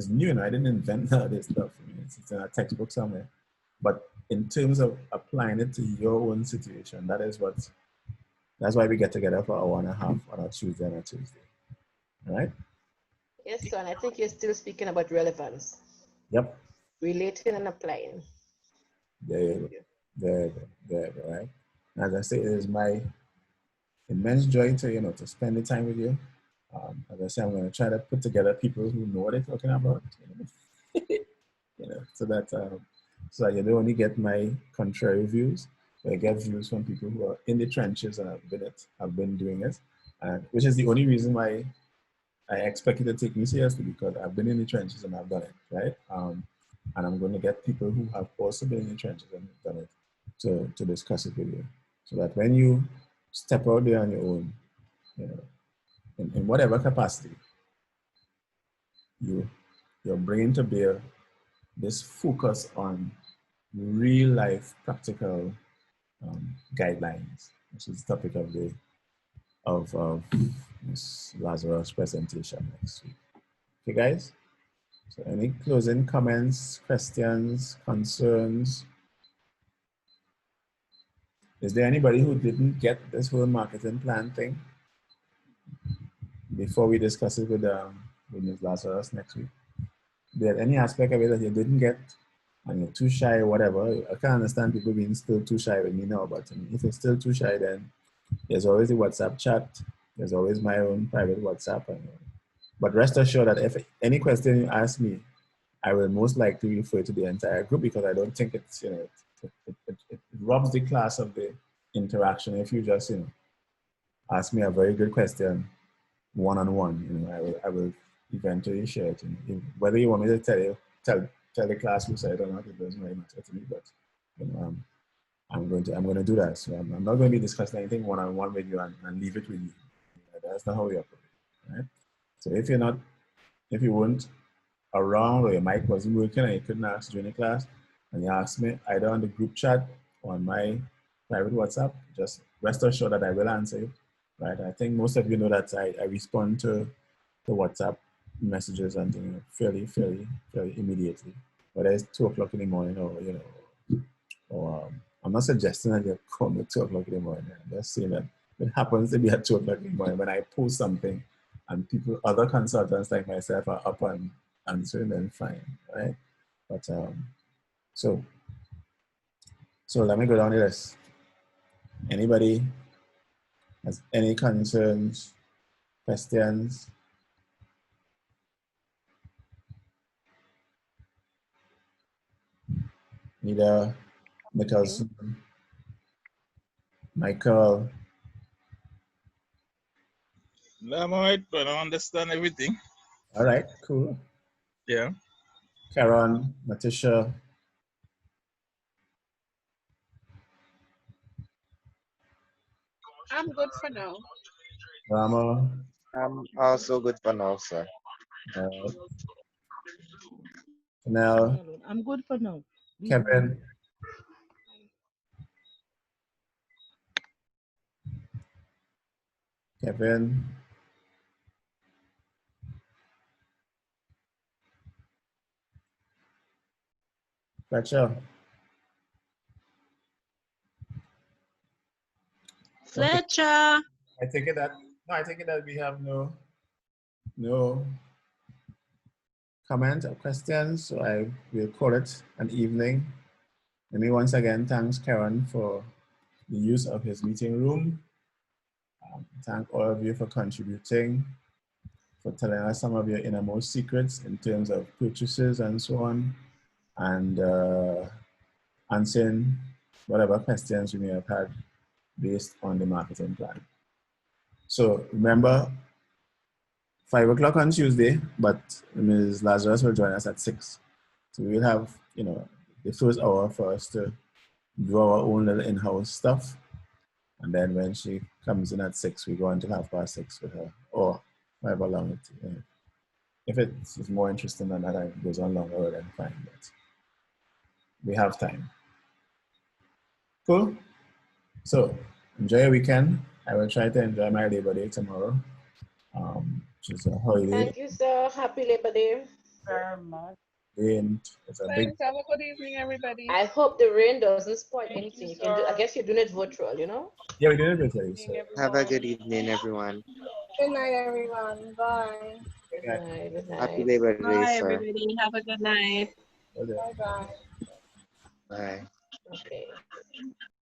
new, and I didn't invent none of this stuff. I mean, it's in a textbook somewhere. But in terms of applying it to your own situation, that's why we get together for an hour and a half on a Tuesday and a Tuesday. All right? Yes, son. I think you're still speaking about relevance. Yep. Relating and applying. There, right? As I say, it is my immense joy to to spend the time with you. As I say, I'm going to try to put together people who know what they're talking about, so that you don't only get my contrary views, but I get views from people who are in the trenches and have been doing it, and which is the only reason why I expect you to take me seriously, because I've been in the trenches and I've done it, right? And I'm going to get people who have also been in the trenches and done it to discuss it with you, so that when you step out there on your own, in whatever capacity, you're bringing to bear this focus on real life practical guidelines, which is the topic of Ms. Lazarus' presentation next week. Okay, guys? So any closing comments, questions, concerns? Is there anybody who didn't get this whole marketing plan thing before we discuss it with Ms. Lazarus next week? Is there any aspect of it that you didn't get and you're too shy or whatever? I can understand people being still too shy with me now, but if you're still too shy, then there's always the WhatsApp chat. There's always my own private WhatsApp. But rest assured that if any question you ask me, I will most likely refer to the entire group, because I don't think it's, it robs the class of the interaction if you just, ask me a very good question one-on-one. I will eventually share it. Whether you want me to tell the class who said it or not, it doesn't really matter to me, but I'm going to do that. So I'm not going to be discussing anything one-on-one with you and leave it with you. That's not how we operate, right? So if you weren't around, or your mic wasn't working and you couldn't ask during the class, and you asked me either on the group chat or on my private WhatsApp, just rest assured that I will answer you, right? I think most of you know that I respond to the WhatsApp messages and things fairly immediately, whether it's 2 o'clock in the morning or I'm not suggesting that you call me at 2 o'clock in the morning. I'm just saying that it happens to be at 2 o'clock in the morning when I post something and other consultants like myself are up and answering, then fine, right? But so let me go down the list. Anybody has any concerns, questions? Neither Nicholson, Michael. No, I'm all right, but I understand everything. All right, cool. Yeah. Karen, Natasha. I'm good for now. Rama. I'm also good for now, sir. Chanel. I'm good for now. Kevin. Kevin. Fletcher. Fletcher. I take it that we have no comment or questions, so I will call it an evening. Let me once again thanks Karen for the use of his meeting room. Thank all of you for contributing, for telling us some of your innermost secrets in terms of purchases and so on, and answering whatever questions you may have had based on the marketing plan. So remember, 5 o'clock on Tuesday, but Ms. Lazarus will join us at 6. So we'll have, the first hour for us to do our own little in-house stuff. And then when she comes in at 6, we go until 6:30 with her, or however long it, if it's more interesting than that, it goes on longer, then fine. But we have time. Cool. So enjoy your weekend. I will try to enjoy my Labor Day tomorrow. which is a holiday. Thank you, sir. Happy Labor Day. Very much. And it's a big. Thanks. Have a good evening, everybody. I hope the rain doesn't spoil anything. you, You can do. I sir. guess you're doing it virtual, you know. Yeah, we did it virtually. So. Have a good evening, everyone. Good night, everyone. Bye. Good night. Good night. Happy Labor Day, Bye, sir. everybody. Have a good night. Okay. Bye-bye. Bye. Okay.